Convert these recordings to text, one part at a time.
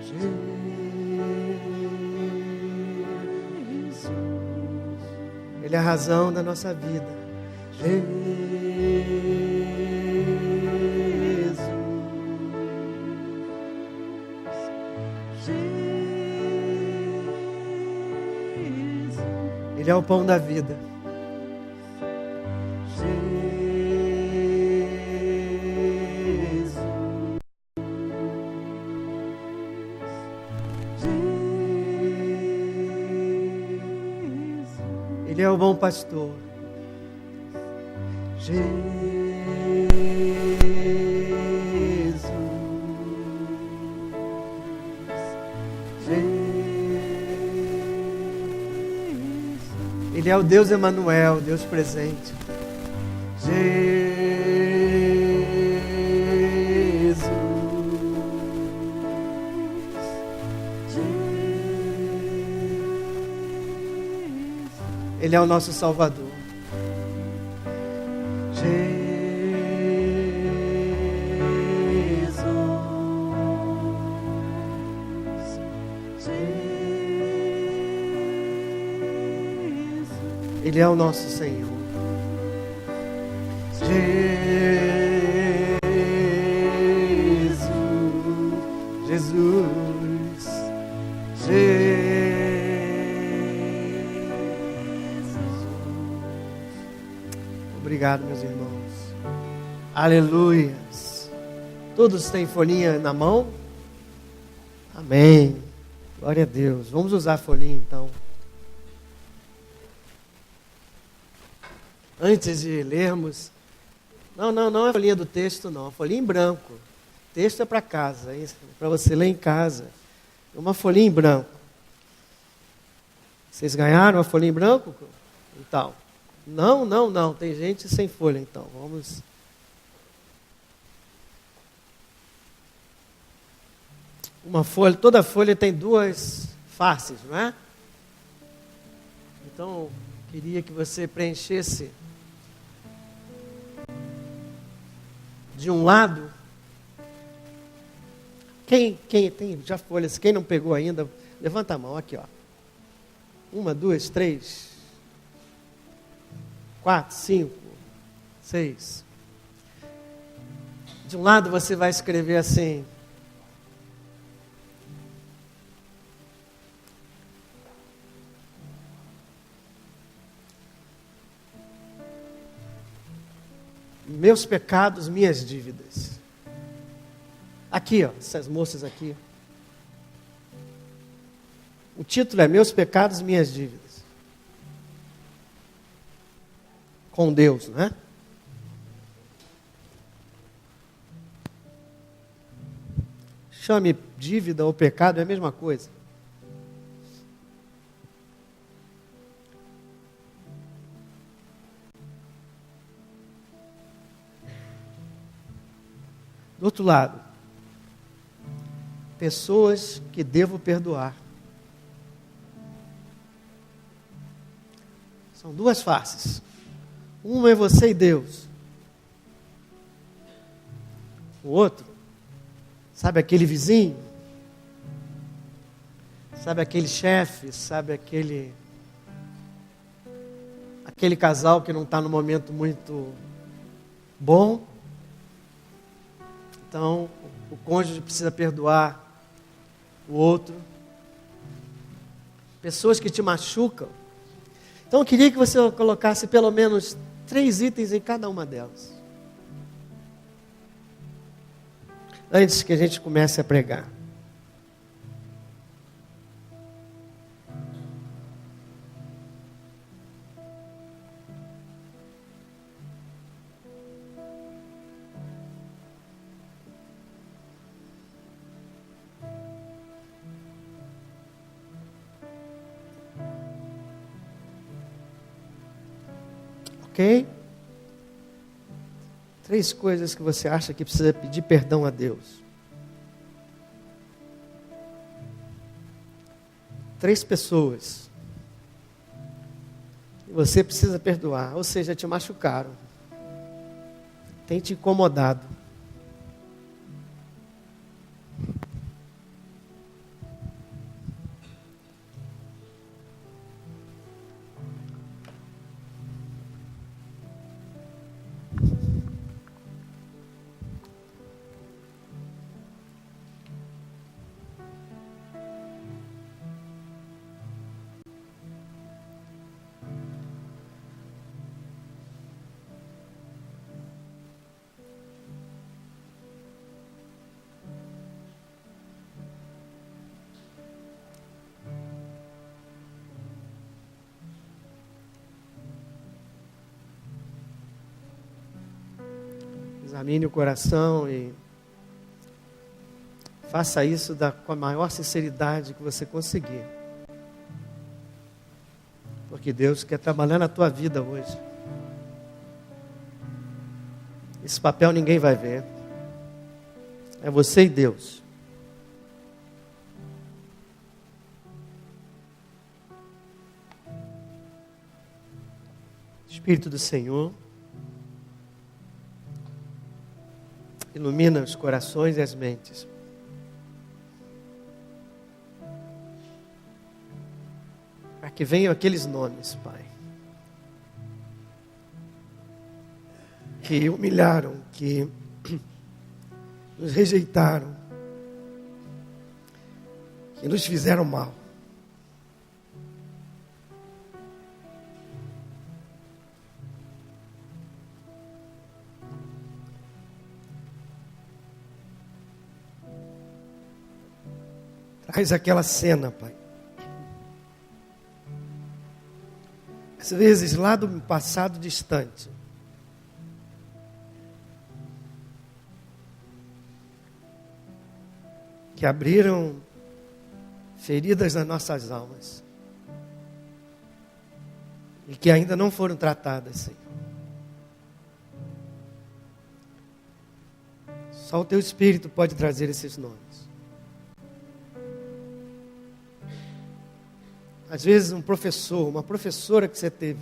Jesus. Ele é a razão da nossa vida. Ele é o pão da vida. Ele é o bom pastor. Ele é o Deus Emanuel, Deus presente. Ele é o nosso Salvador. Ele é o nosso Senhor. Jesus. Obrigado, meus irmãos. Aleluias. Todos têm folhinha na mão? Amém. Glória a Deus. Vamos usar a folhinha então. Antes de lermos, não é a folhinha do texto, não, a folhinha em branco. O texto é para casa, para você ler em casa. Uma folhinha em branco. Vocês ganharam a folhinha em branco? Então, não, tem gente sem folha, então, vamos. Uma folha, toda folha tem duas faces, não é? Então, queria que você preenchesse de um lado. Quem tem já folhas? Quem não pegou ainda, levanta a mão aqui, ó. 1, 2, 3, 4, 5, 6. De um lado você vai escrever assim: meus pecados, minhas dívidas. Aqui, ó, essas moças aqui. O título é Meus Pecados, Minhas Dívidas. Com Deus, não é? Chame dívida ou pecado, é a mesma coisa. Do outro lado, pessoas que devo perdoar. São duas faces. Uma é você e Deus. O outro, sabe aquele vizinho? Sabe aquele chefe? Sabe aquele casal que não está no momento muito bom? Então, o cônjuge precisa perdoar o outro. Pessoas que te machucam. Então, eu queria que você colocasse pelo menos 3 itens em cada uma delas. Antes que a gente comece a pregar. Ok? 3 coisas que você acha que precisa pedir perdão a Deus. 3 pessoas que você precisa perdoar, ou seja, te machucaram, tem te incomodado. Examine o coração e faça isso com a maior sinceridade que você conseguir. Porque Deus quer trabalhar na tua vida hoje. Esse papel ninguém vai ver. É você e Deus. Espírito do Senhor, ilumina os corações e as mentes. Para que venham aqueles nomes, Pai, que humilharam, que nos rejeitaram, que nos fizeram mal. Traz aquela cena, Pai. Às vezes lá do passado distante. Que abriram feridas nas nossas almas. E que ainda não foram tratadas, Senhor. Só o Teu Espírito pode trazer esses nomes. Às vezes um professor, uma professora que você teve,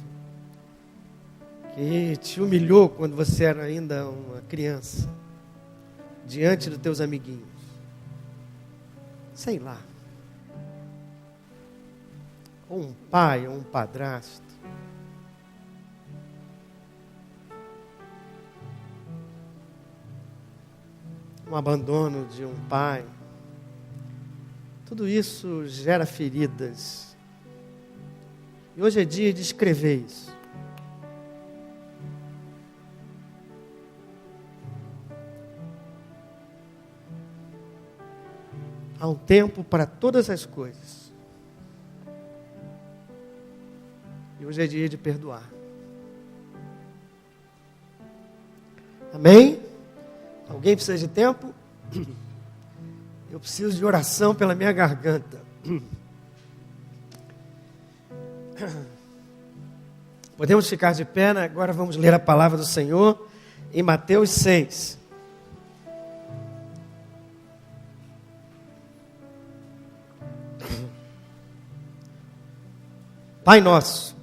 que te humilhou quando você era ainda uma criança, diante dos teus amiguinhos. Sei lá. Ou um pai, ou um padrasto. Um abandono de um pai. Tudo isso gera feridas. E hoje é dia de escrever isso. Há um tempo para todas as coisas. E hoje é dia de perdoar. Amém? Alguém precisa de tempo? Eu preciso de oração pela minha garganta. Podemos ficar de pé, né? Agora vamos ler a palavra do Senhor em Mateus 6. Pai nosso,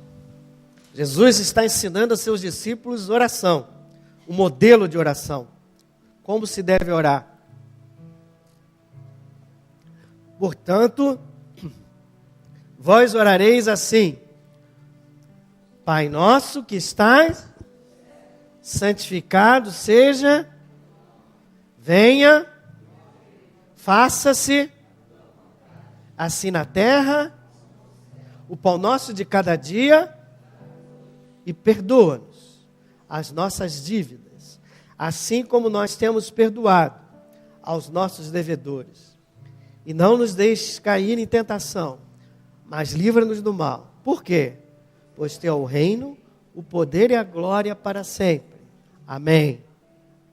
Jesus está ensinando a seus discípulos oração, o modelo de oração, como se deve orar. Portanto, vós orareis assim: Pai nosso que estás, santificado seja, venha, faça-se, assim na terra, o pão nosso de cada dia, e perdoa-nos as nossas dívidas, assim como nós temos perdoado aos nossos devedores. E não nos deixes cair em tentação, mas livra-nos do mal. Por quê? Pois teu é o reino, o poder e a glória para sempre. Amém.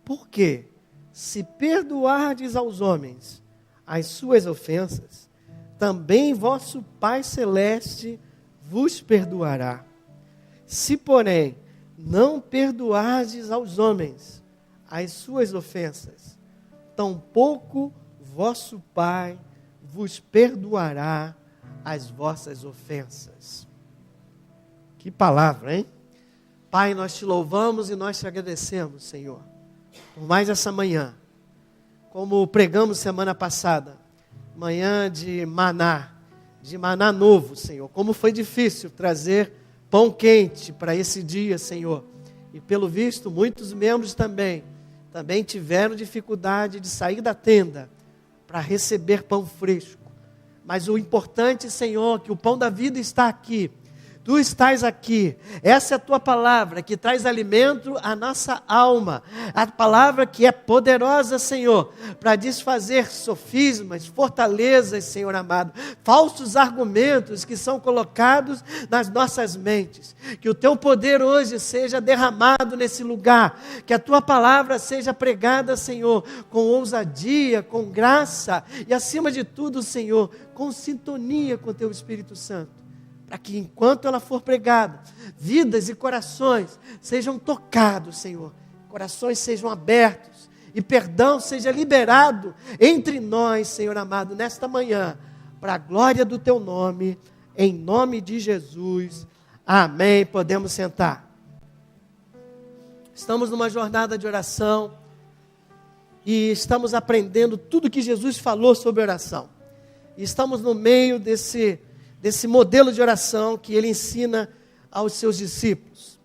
Porque se perdoardes aos homens as suas ofensas, também vosso Pai Celeste vos perdoará. Se, porém, não perdoardes aos homens as suas ofensas, tampouco vosso Pai vos perdoará as vossas ofensas. Que palavra, hein? Pai, nós te louvamos e nós te agradecemos, Senhor, por mais essa manhã. Como pregamos semana passada, manhã de maná novo, Senhor. Como foi difícil trazer pão quente para esse dia, Senhor. E pelo visto, muitos membros também tiveram dificuldade de sair da tenda para receber pão fresco. Mas o importante, Senhor, que o pão da vida está aqui, Tu estás aqui, essa é a Tua palavra que traz alimento à nossa alma, a palavra que é poderosa, Senhor, para desfazer sofismas, fortalezas, Senhor amado, falsos argumentos que são colocados nas nossas mentes. Que o Teu poder hoje seja derramado nesse lugar, que a Tua palavra seja pregada, Senhor, com ousadia, com graça e acima de tudo, Senhor, com sintonia com o Teu Espírito Santo. Para que enquanto ela for pregada, vidas e corações sejam tocados, Senhor. Corações sejam abertos e perdão seja liberado entre nós, Senhor amado, nesta manhã, para a glória do Teu nome, em nome de Jesus. Amém. Podemos sentar. Estamos numa jornada de oração e estamos aprendendo tudo que Jesus falou sobre oração. E estamos no meio desse modelo de oração que ele ensina aos seus discípulos.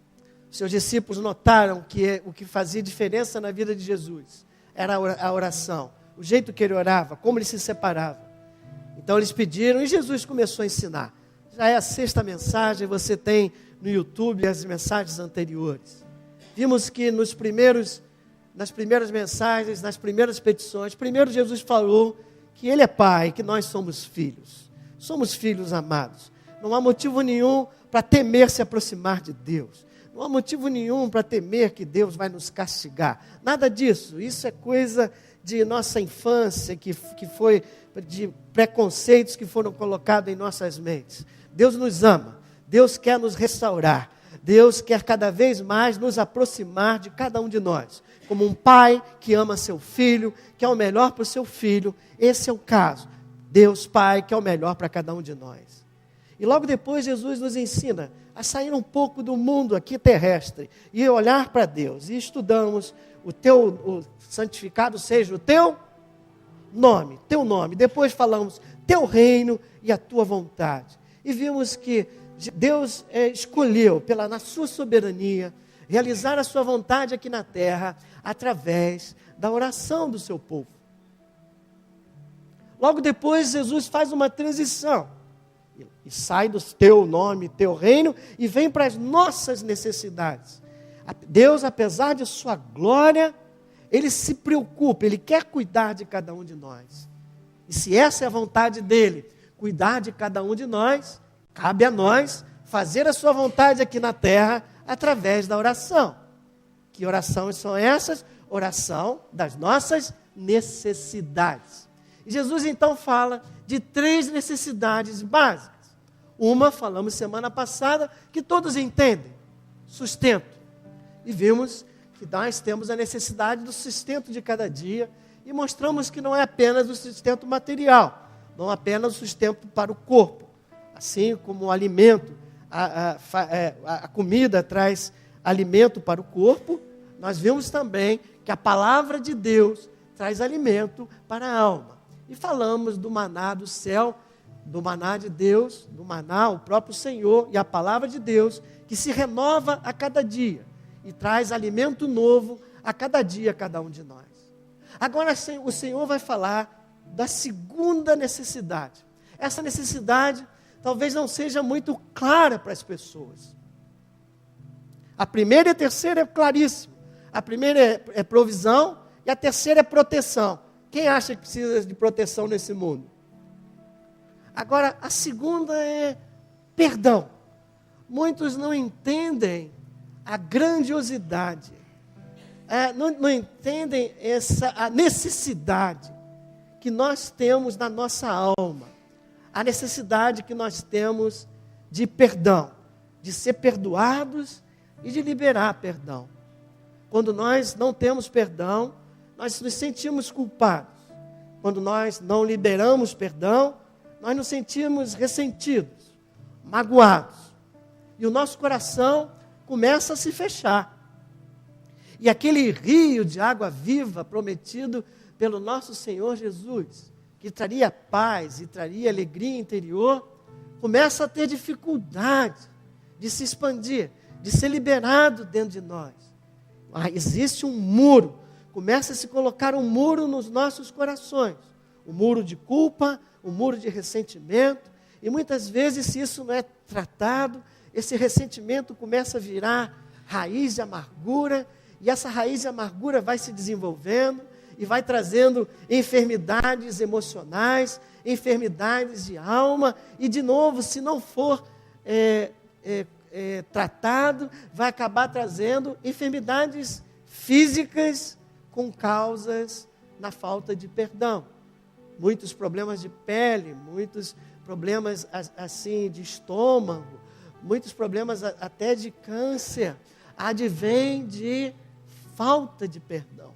Os seus discípulos notaram que o que fazia diferença na vida de Jesus era a oração, o jeito que ele orava, como ele se separava. Então eles pediram e Jesus começou a ensinar. Já é a 6ª mensagem, você tem no YouTube as mensagens anteriores. Vimos que nas primeiras mensagens, nas primeiras petições, primeiro Jesus falou que ele é pai, que nós somos filhos. Somos filhos amados. Não há motivo nenhum para temer se aproximar de Deus. Não há motivo nenhum para temer que Deus vai nos castigar. Nada disso. Isso é coisa de nossa infância, que foi de preconceitos que foram colocados em nossas mentes. Deus nos ama. Deus quer nos restaurar. Deus quer cada vez mais nos aproximar de cada um de nós. Como um pai que ama seu filho, quer o melhor para o seu filho. Esse é o caso. Deus Pai quer o melhor para cada um de nós. E logo depois Jesus nos ensina a sair um pouco do mundo aqui terrestre e olhar para Deus. E estudamos o santificado seja o teu nome. Depois falamos teu reino e a tua vontade. E vimos que Deus escolheu, na sua soberania, realizar a sua vontade aqui na terra através da oração do seu povo. Logo depois, Jesus faz uma transição. E sai do teu nome, teu reino, e vem para as nossas necessidades. Deus, apesar de sua glória, Ele se preocupa, Ele quer cuidar de cada um de nós. E se essa é a vontade dEle, cuidar de cada um de nós, cabe a nós fazer a sua vontade aqui na terra, através da oração. Que orações são essas? Oração das nossas necessidades. E Jesus então fala de 3 necessidades básicas. Uma, falamos semana passada, que todos entendem, sustento. E vimos que nós temos a necessidade do sustento de cada dia, e mostramos que não é apenas o sustento material, não apenas o sustento para o corpo, assim como o alimento, a comida traz alimento para o corpo, nós vimos também que a palavra de Deus traz alimento para a alma. E falamos do maná do céu, do maná de Deus, do maná, o próprio Senhor e a palavra de Deus, que se renova a cada dia e traz alimento novo a cada dia a cada um de nós. Agora o Senhor vai falar da segunda necessidade. Essa necessidade talvez não seja muito clara para as pessoas. A primeira e a terceira é claríssima. A primeira é provisão e a terceira é proteção. Quem acha que precisa de proteção nesse mundo? Agora, a segunda é perdão. Muitos não entendem a grandiosidade, não entendem a necessidade que nós temos na nossa alma, a necessidade que nós temos de perdão, de ser perdoados e de liberar perdão. Quando nós não temos perdão, nós nos sentimos culpados. Quando nós não liberamos perdão, nós nos sentimos ressentidos, magoados. E o nosso coração começa a se fechar. E aquele rio de água viva prometido pelo nosso Senhor Jesus, que traria paz e traria alegria interior, começa a ter dificuldade de se expandir, de ser liberado dentro de nós. Existe um muro. Começa a se colocar um muro nos nossos corações. Um muro de culpa, um muro de ressentimento. E muitas vezes, se isso não é tratado, esse ressentimento começa a virar raiz de amargura, e essa raiz de amargura vai se desenvolvendo e vai trazendo enfermidades emocionais, enfermidades de alma, e de novo, se não for tratado, vai acabar trazendo enfermidades físicas com causas na falta de perdão. Muitos problemas de pele, muitos problemas assim de estômago, muitos problemas até de câncer, advém de falta de perdão.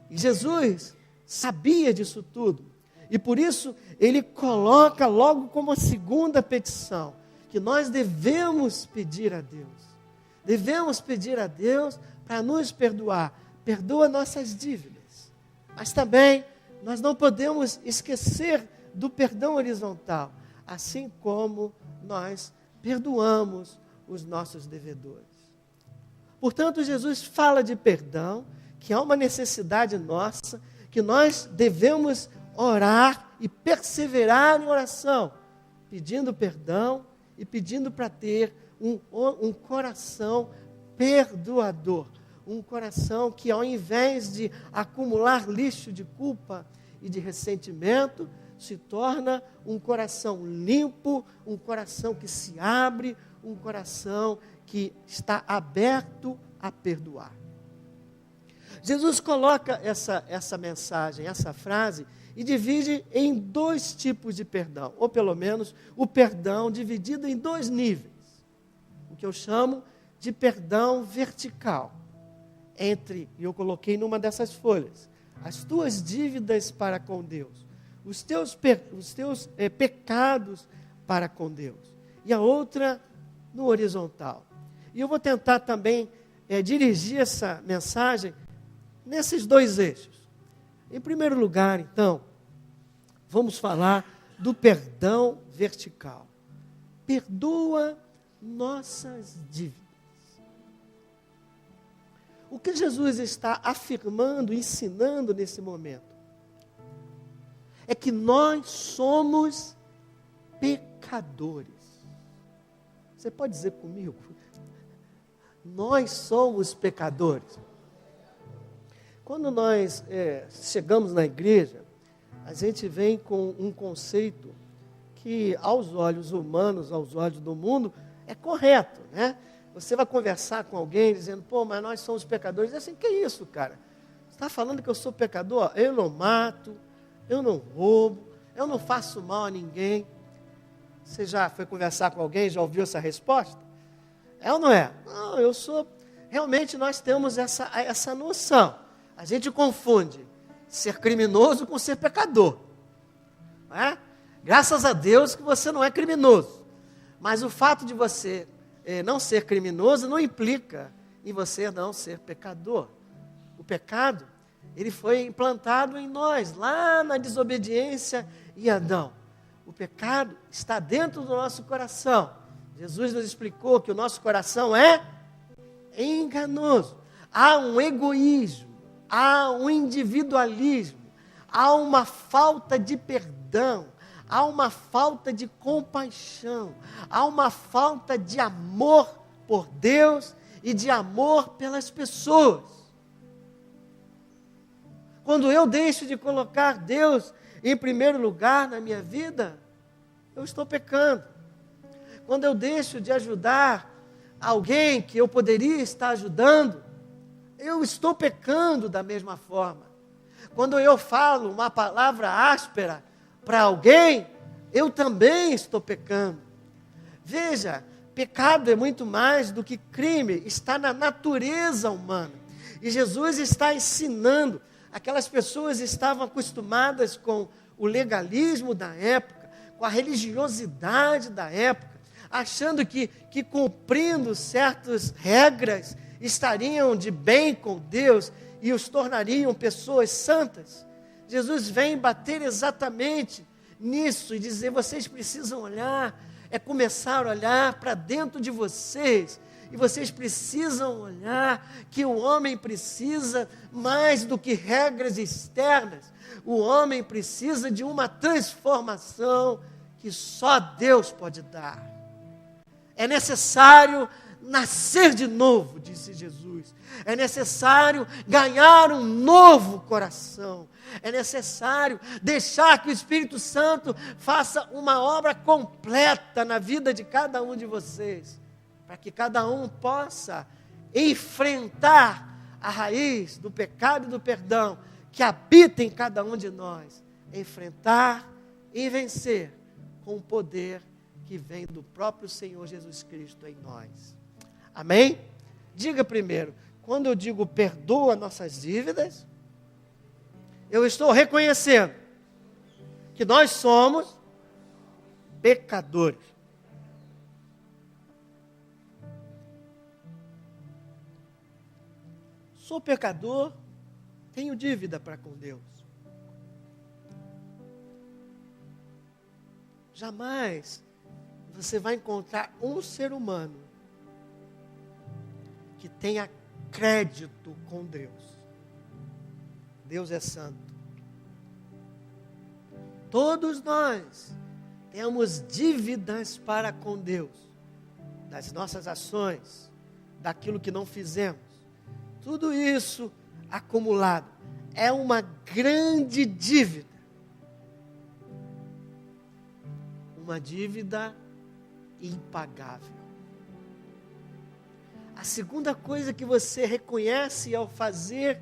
E Jesus sabia disso tudo. E por isso ele coloca logo como a segunda petição, que nós devemos pedir a Deus. Devemos pedir a Deus para nos perdoar. Perdoa nossas dívidas. Mas também nós não podemos esquecer do perdão horizontal, assim como nós perdoamos os nossos devedores. Portanto, Jesus fala de perdão, que há uma necessidade nossa, que nós devemos orar e perseverar em oração, pedindo perdão e pedindo para ter um coração perdoador, um coração que, ao invés de acumular lixo de culpa e de ressentimento, se torna um coração limpo, um coração que se abre, um coração que está aberto a perdoar. Jesus coloca essa mensagem, essa frase, e divide em dois tipos de perdão, ou pelo menos o perdão dividido em dois níveis. O que eu chamo de perdão vertical. E eu coloquei numa dessas folhas, as tuas dívidas para com Deus, os teus pecados para com Deus. E a outra no horizontal. E eu vou tentar também dirigir essa mensagem nesses dois eixos. Em primeiro lugar, então, vamos falar do perdão vertical. Perdoa nossas dívidas. O que Jesus está afirmando, ensinando nesse momento, é que nós somos pecadores. Você pode dizer comigo? Nós somos pecadores. Quando nós chegamos na igreja, a gente vem com um conceito que, aos olhos humanos, aos olhos do mundo, é correto, né? Você vai conversar com alguém dizendo, pô, mas nós somos pecadores. Diz assim, que isso, cara? Você está falando que eu sou pecador? Eu não mato, eu não roubo, eu não faço mal a ninguém. Você já foi conversar com alguém, já ouviu essa resposta? É ou não é? Não, eu sou... Realmente nós temos essa noção. A gente confunde ser criminoso com ser pecador. Não é? Graças a Deus que você não é criminoso. Mas o fato de você não ser criminoso não implica em você não ser pecador. O pecado, ele foi implantado em nós, lá na desobediência em Adão. O pecado está dentro do nosso coração. Jesus nos explicou que o nosso coração é enganoso. Há um egoísmo, há um individualismo, há uma falta de perdão, há uma falta de compaixão, há uma falta de amor por Deus e de amor pelas pessoas. Quando eu deixo de colocar Deus em primeiro lugar na minha vida, eu estou pecando. Quando eu deixo de ajudar alguém que eu poderia estar ajudando, eu estou pecando da mesma forma. Quando eu falo uma palavra áspera para alguém, eu também estou pecando. Veja, pecado é muito mais do que crime, está na natureza humana. E Jesus está ensinando. Aquelas pessoas estavam acostumadas com o legalismo da época, com a religiosidade da época, achando que cumprindo certas regras estariam de bem com Deus e os tornariam pessoas santas. Jesus vem bater exatamente nisso e dizer, vocês precisam olhar, começar a olhar para dentro de vocês, e vocês precisam olhar que o homem precisa mais do que regras externas, o homem precisa de uma transformação que só Deus pode dar. É necessário nascer de novo, disse Jesus. É necessário ganhar um novo coração. É necessário deixar que o Espírito Santo faça uma obra completa na vida de cada um de vocês, para que cada um possa enfrentar a raiz do pecado e do perdão que habita em cada um de nós, enfrentar e vencer com o poder que vem do próprio Senhor Jesus Cristo em nós. Amém? Diga primeiro, quando eu digo perdoa nossas dívidas, eu estou reconhecendo que nós somos pecadores. Sou pecador, tenho dívida para com Deus. Jamais você vai encontrar um ser humano que tenha crédito com Deus. Deus é santo. Todos nós temos dívidas para com Deus, das nossas ações, daquilo que não fizemos. Tudo isso acumulado é uma grande dívida. Uma dívida impagável. A segunda coisa que você reconhece ao fazer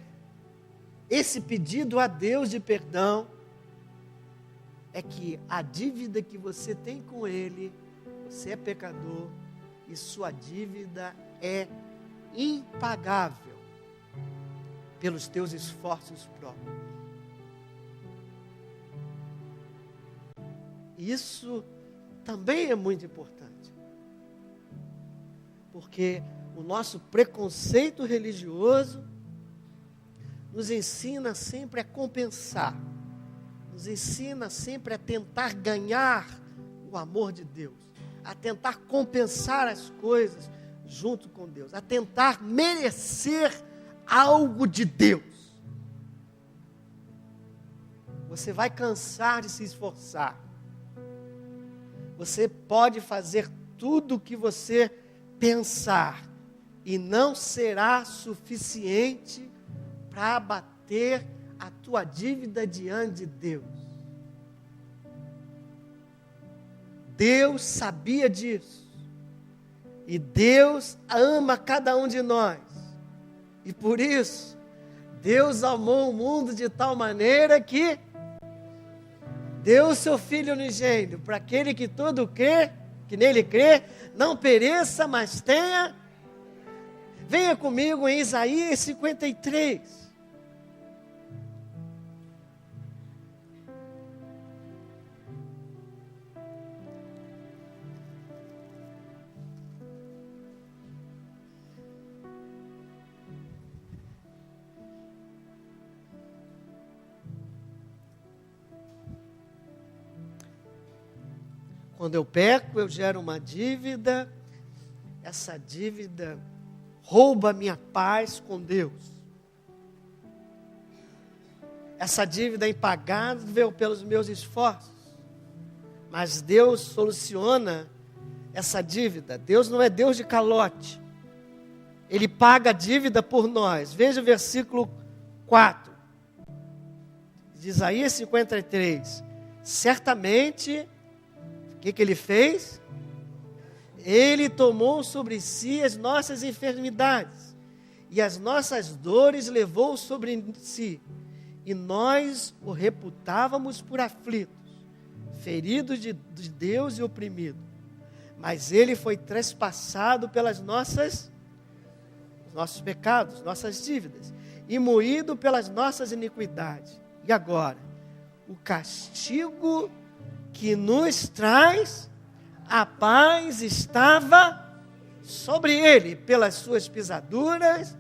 esse pedido a Deus de perdão é que a dívida que você tem com Ele, você é pecador e sua dívida é impagável pelos teus esforços próprios. Isso também é muito importante, porque o nosso preconceito religioso nos ensina sempre a compensar, nos ensina sempre a tentar ganhar o amor de Deus, a tentar compensar as coisas junto com Deus, a tentar merecer algo de Deus. Você vai cansar de se esforçar. Você pode fazer tudo o que você pensar e não será suficiente para abater a tua dívida diante de Deus. Deus sabia disso. E Deus ama cada um de nós. E por isso, Deus amou o mundo de tal maneira que deu o seu Filho unigênito, para aquele que todo crê, que nele crê, não pereça, mas tenha. Venha comigo em Isaías 53. Quando eu peco, eu gero uma dívida. Essa dívida rouba a minha paz com Deus. Essa dívida é impagável pelos meus esforços. Mas Deus soluciona essa dívida. Deus não é Deus de calote. Ele paga a dívida por nós. Veja o versículo 4. De Isaías 53. Certamente, o que ele fez? Ele tomou sobre si as nossas enfermidades e as nossas dores levou sobre si. E nós o reputávamos por aflitos, ferido de Deus e oprimido. Mas ele foi trespassado pelas nossos pecados, nossas dívidas, e moído pelas nossas iniquidades. E agora, o castigo que nos traz a paz estava sobre ele, pelas suas pisaduras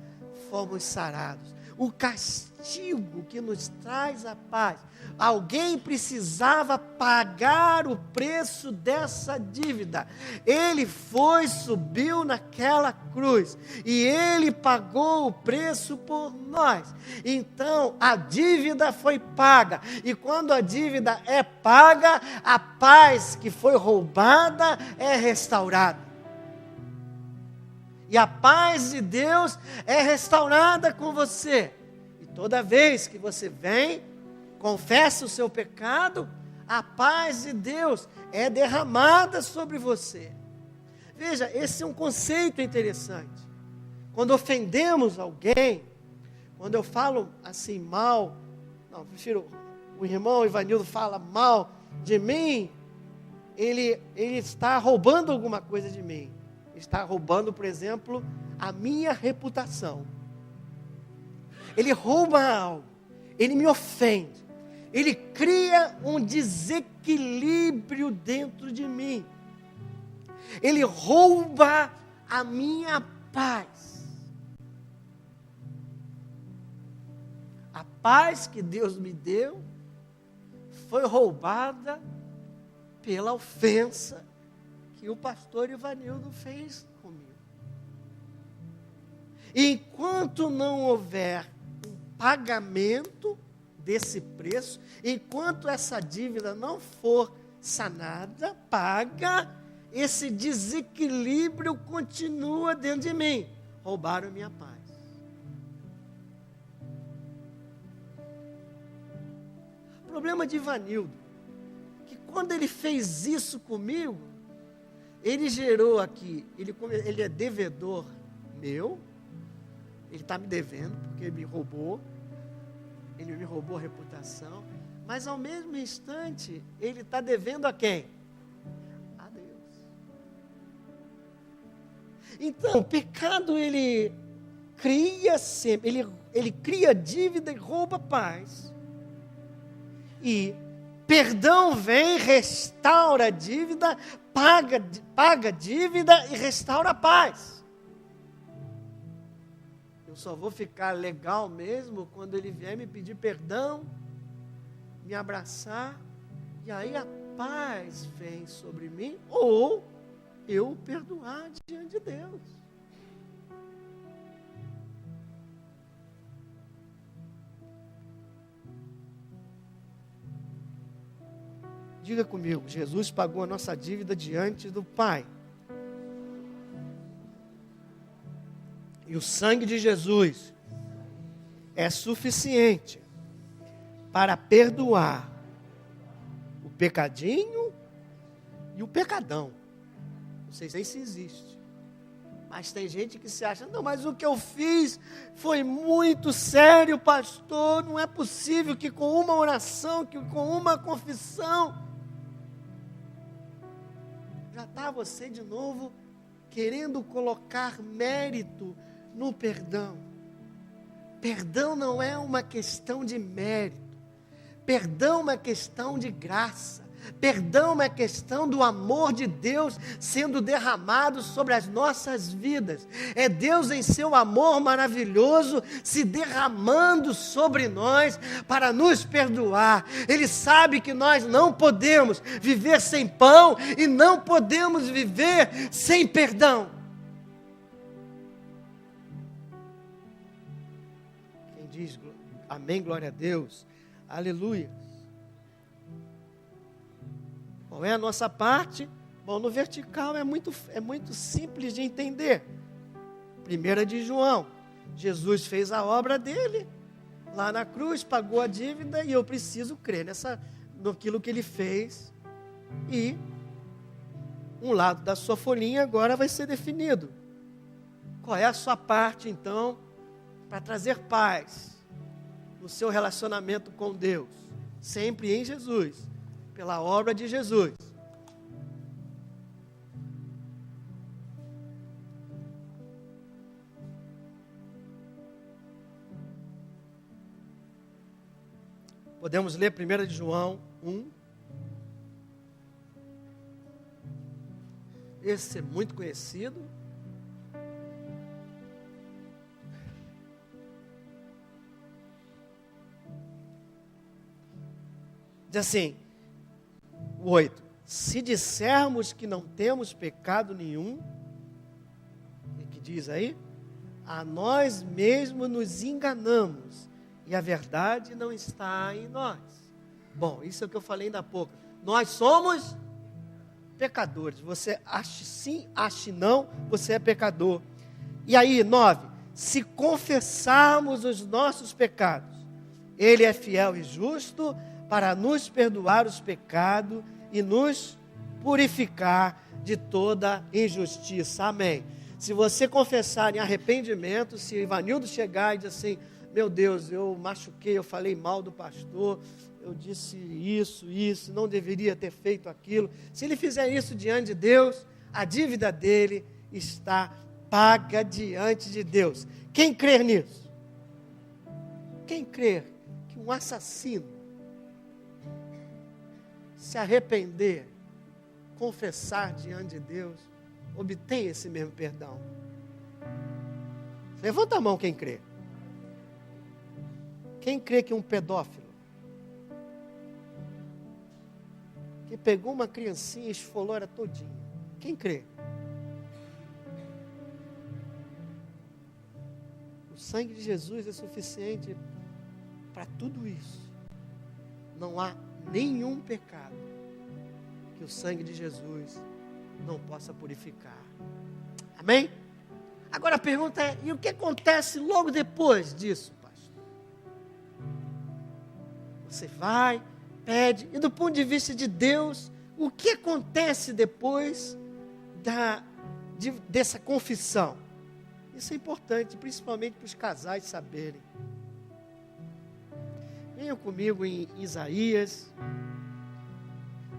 fomos sarados. O castigo que nos traz a paz. Alguém precisava pagar o preço dessa dívida. Ele subiu naquela cruz e ele pagou o preço por nós. Então a dívida foi paga, e quando a dívida é paga, a paz que foi roubada é restaurada. E a paz de Deus é restaurada com você. E toda vez que você vem, confessa o seu pecado, a paz de Deus é derramada sobre você. Veja, esse é um conceito interessante. Quando ofendemos alguém, quando eu falo assim mal, não, prefiro, o irmão Ivanildo fala mal de mim, ele está roubando alguma coisa de mim. Está roubando, por exemplo, a minha reputação. Ele rouba algo, ele me ofende, ele cria um desequilíbrio dentro de mim. Ele rouba a minha paz. A paz que Deus me deu foi roubada pela ofensa que o pastor Ivanildo fez comigo. E enquanto não houver um pagamento desse preço, enquanto essa dívida não for sanada, paga, esse desequilíbrio continua dentro de mim. Roubaram minha paz. O problema de Ivanildo, que quando ele fez isso comigo, ele gerou aqui, ele é devedor meu, ele está me devendo, porque ele me roubou a reputação, mas ao mesmo instante, ele está devendo a quem? A Deus. Então, o pecado, ele cria sempre, ele cria dívida e rouba paz. E perdão vem, restaura a dívida, paga a dívida e restaura a paz. Eu só vou ficar legal mesmo quando ele vier me pedir perdão, me abraçar, e aí a paz vem sobre mim, ou eu perdoar diante de Deus. Diga comigo, Jesus pagou a nossa dívida diante do Pai. E o sangue de Jesus é suficiente para perdoar o pecadinho e o pecadão. Não sei nem se existe. Mas tem gente que se acha, não, mas o que eu fiz foi muito sério, pastor. Não é possível que com uma oração, que com uma confissão, já está você de novo querendo colocar mérito no perdão. Perdão não é uma questão de mérito. Perdão é uma questão de graça. Perdão é uma questão do amor de Deus sendo derramado sobre as nossas vidas. É Deus em seu amor maravilhoso se derramando sobre nós para nos perdoar. Ele sabe que nós não podemos viver sem pão e não podemos viver sem perdão. Quem diz amém, glória a Deus, aleluia. Qual é a nossa parte? Bom, no vertical é muito simples de entender. 1 de João, Jesus fez a obra dele, lá na cruz, pagou a dívida, e eu preciso crer naquilo que ele fez, e um lado da sua folhinha agora vai ser definido. Qual é a sua parte, então, para trazer paz no seu relacionamento com Deus? Sempre em Jesus. Pela obra de Jesus. Podemos ler 1 de João 1. Esse é muito conhecido. Diz assim, 8. Se dissermos que não temos pecado nenhum, o que diz aí? A nós mesmos nos enganamos, e a verdade não está em nós. Bom, isso é o que eu falei ainda há pouco. Nós somos pecadores. Você acha sim, acha não, você é pecador. E aí, 9, se confessarmos os nossos pecados, Ele é fiel e justo para nos perdoar os pecados e nos purificar de toda injustiça. Amém. Se você confessar em arrependimento, se Ivanildo chegar e dizer assim, meu Deus, eu machuquei, eu falei mal do pastor, eu disse isso, não deveria ter feito aquilo. Se ele fizer isso diante de Deus, a dívida dele está paga diante de Deus. Quem crer nisso? Quem crer que um assassino se arrepender, confessar diante de Deus, obtém esse mesmo perdão? Levanta a mão quem crê. Quem crê que um pedófilo, que pegou uma criancinha e esfolou ela todinha, quem crê? O sangue de Jesus é suficiente para tudo isso. Não há nenhum pecado que o sangue de Jesus não possa purificar. Amém? Agora a pergunta é, e o que acontece logo depois disso, pastor? Você vai, pede, e do ponto de vista de Deus, o que acontece depois dessa confissão? Isso é importante, principalmente para os casais saberem. Venham comigo em Isaías.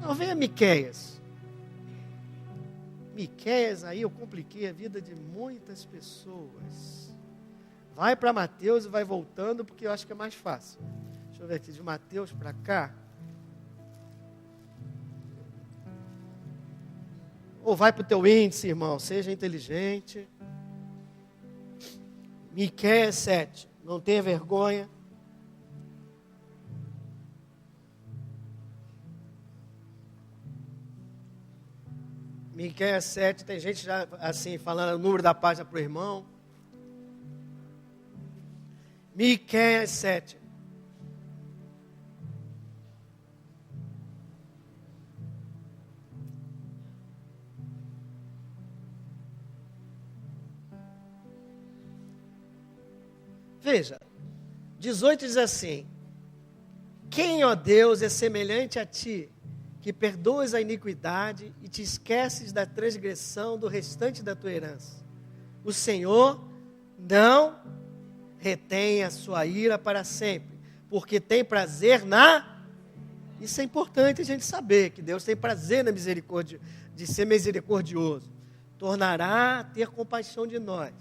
Não, venha Miqueias. Miqueias, aí eu compliquei a vida de muitas pessoas. Vai para Mateus e vai voltando, porque eu acho que é mais fácil. Deixa eu ver aqui, de Mateus para cá. Ou vai para o teu índice, irmão, seja inteligente. Miqueias 7, não tenha vergonha. Miqueias 7, tem gente já assim, falando o número da página para o irmão. Miqueias 7. Veja, 18 diz assim, quem, ó Deus, é semelhante a ti, que perdoas a iniquidade e te esqueces da transgressão do restante da tua herança? O Senhor não retém a sua ira para sempre, porque tem prazer na... Isso é importante a gente saber, que Deus tem prazer na misericórdia, de ser misericordioso. Tornará a ter compaixão de nós,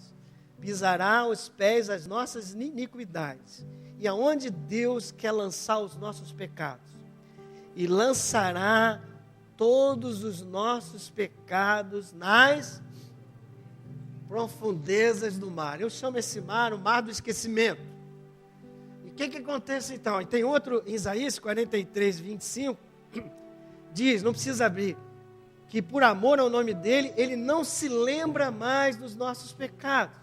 pisará aos pés as nossas iniquidades, e aonde Deus quer lançar os nossos pecados, e lançará todos os nossos pecados nas profundezas do mar. Eu chamo esse mar o mar do esquecimento. E o que acontece então? E tem outro, em Isaías 43, 25, diz, não precisa abrir, que por amor ao nome dele, ele não se lembra mais dos nossos pecados.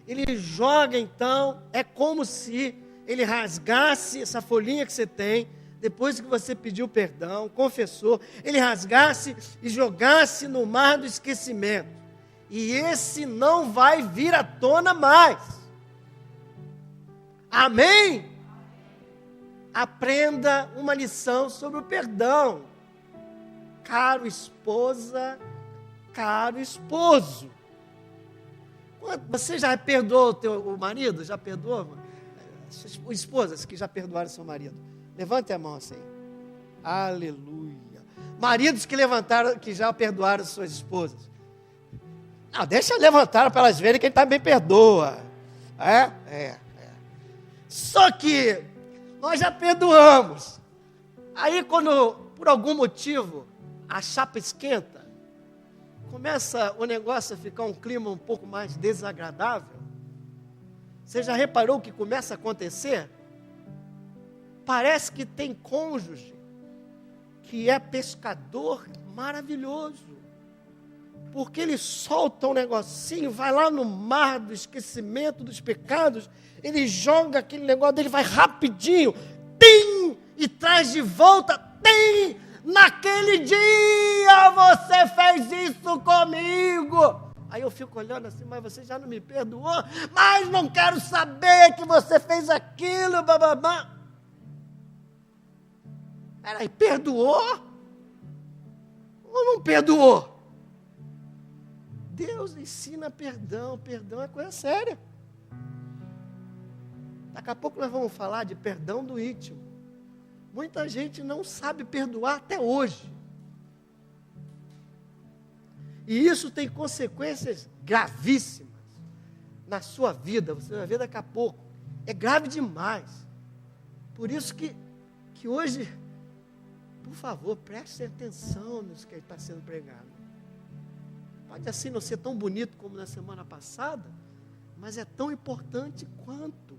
Ele joga então, é como se ele rasgasse essa folhinha que você tem, depois que você pediu perdão, confessou, ele rasgasse e jogasse no mar do esquecimento. E esse não vai vir à tona mais. Amém? Aprenda uma lição sobre o perdão. Caro esposa, caro esposo. Você já perdoou o marido? Já perdoou? Esposas que já perdoaram seu marido. Levante a mão assim. Aleluia. Maridos que levantaram, que já perdoaram suas esposas. Não, deixa levantar para elas verem que ele também perdoa. Só que nós já perdoamos. Aí quando, por algum motivo, a chapa esquenta, começa o negócio a ficar um clima um pouco mais desagradável. Você já reparou o que começa a acontecer? Parece que tem cônjuge que é pescador maravilhoso, porque ele solta um negocinho, vai lá no mar do esquecimento dos pecados, ele joga aquele negócio dele, vai rapidinho, tim, e traz de volta, tim. Naquele dia você fez isso comigo. Aí eu fico olhando assim, mas você já não me perdoou? Mas não quero saber que você fez aquilo, bababá. Peraí, perdoou? Ou não perdoou? Deus ensina perdão, perdão é coisa séria. Daqui a pouco nós vamos falar de perdão do íntimo. Muita gente não sabe perdoar até hoje. E isso tem consequências gravíssimas na sua vida. Você vai ver daqui a pouco. É grave demais. Por isso que hoje, por favor, preste atenção nisso que está sendo pregado. Pode assim não ser tão bonito como na semana passada, mas é tão importante quanto.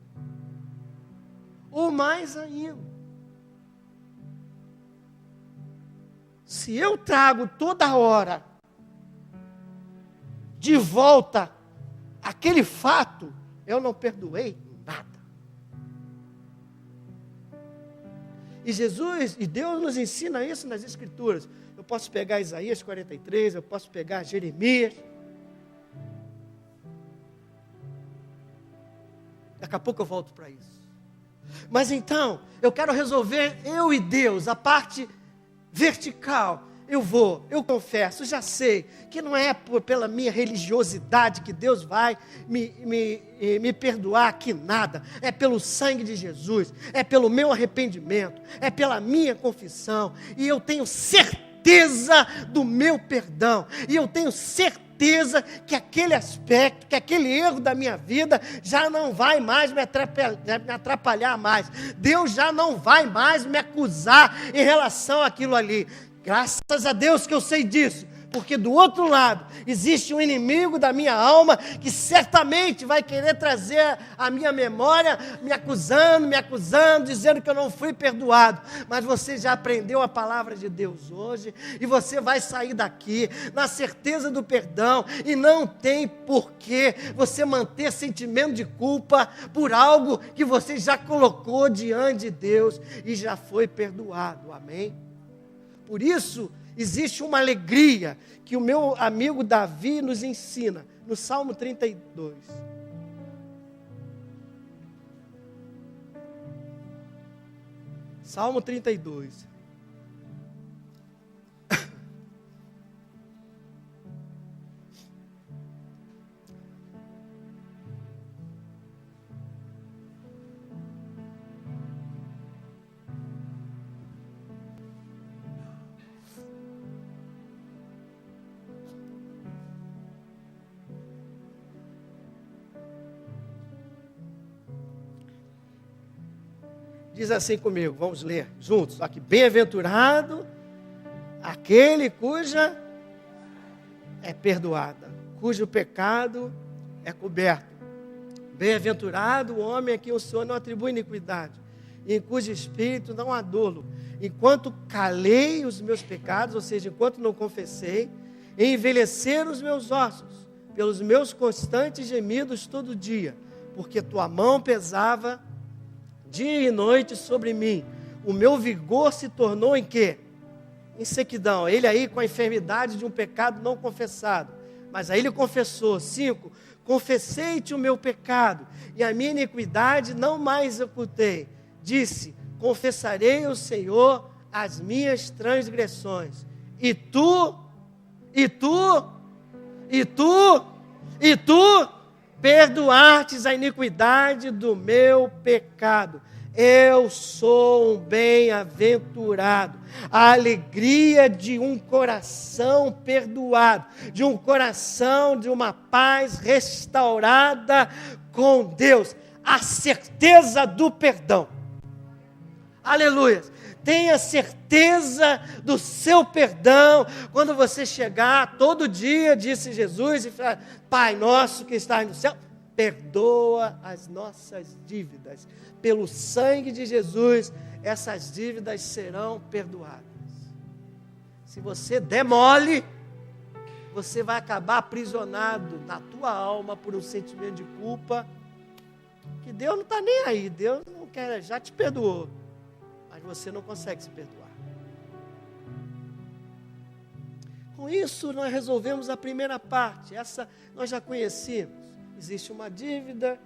Ou mais ainda. Se eu trago toda hora de volta aquele fato, eu não perdoei nada. E Jesus, e Deus nos ensina isso nas Escrituras. Eu posso pegar Isaías 43, eu posso pegar Jeremias. Daqui a pouco eu volto para isso. Mas então, eu quero resolver eu e Deus, a parte vertical. Eu confesso, já sei que não é pela minha religiosidade que Deus vai me perdoar aqui nada. É pelo sangue de Jesus, é pelo meu arrependimento, é pela minha confissão. E eu tenho certeza do meu perdão. E eu tenho certeza que aquele aspecto, que aquele erro da minha vida já não vai mais me atrapalhar mais. Deus já não vai mais me acusar em relação àquilo ali. Graças a Deus que eu sei disso, porque do outro lado existe um inimigo da minha alma que certamente vai querer trazer a minha memória me acusando, dizendo que eu não fui perdoado. Mas você já aprendeu a palavra de Deus hoje e você vai sair daqui na certeza do perdão e não tem porquê você manter sentimento de culpa por algo que você já colocou diante de Deus e já foi perdoado. Amém? Por isso, existe uma alegria que o meu amigo Davi nos ensina, no Salmo 32. Salmo 32. Diz assim comigo, vamos ler juntos. Aqui, bem-aventurado aquele cuja é perdoada, cujo pecado é coberto. Bem-aventurado o homem a quem o Senhor não atribui iniquidade, e em cujo espírito não há dolo. Enquanto calei os meus pecados, ou seja, enquanto não confessei, envelheceram os meus ossos, pelos meus constantes gemidos todo dia, porque tua mão pesava dia e noite sobre mim. O meu vigor se tornou em quê? Em sequidão. Ele aí com a enfermidade de um pecado não confessado. Mas aí ele confessou. 5. Confessei-te o meu pecado, e a minha iniquidade não mais ocultei. Disse, confessarei ao Senhor as minhas transgressões. E tu perdoastes a iniquidade do meu pecado. Eu sou um bem-aventurado. A alegria de um coração perdoado, de um coração de uma paz restaurada com Deus. A certeza do perdão. Aleluia. Tenha certeza do seu perdão. Quando você chegar todo dia, disse Jesus, e falar, Pai nosso que estás no céu, perdoa as nossas dívidas. Pelo sangue de Jesus, essas dívidas serão perdoadas. Se você der mole, você vai acabar aprisionado na tua alma por um sentimento de culpa, que Deus não está nem aí, Deus não quer, já te perdoou. Mas você não consegue se perdoar. Com isso, nós resolvemos a primeira parte. Essa nós já conhecíamos. Existe uma dívida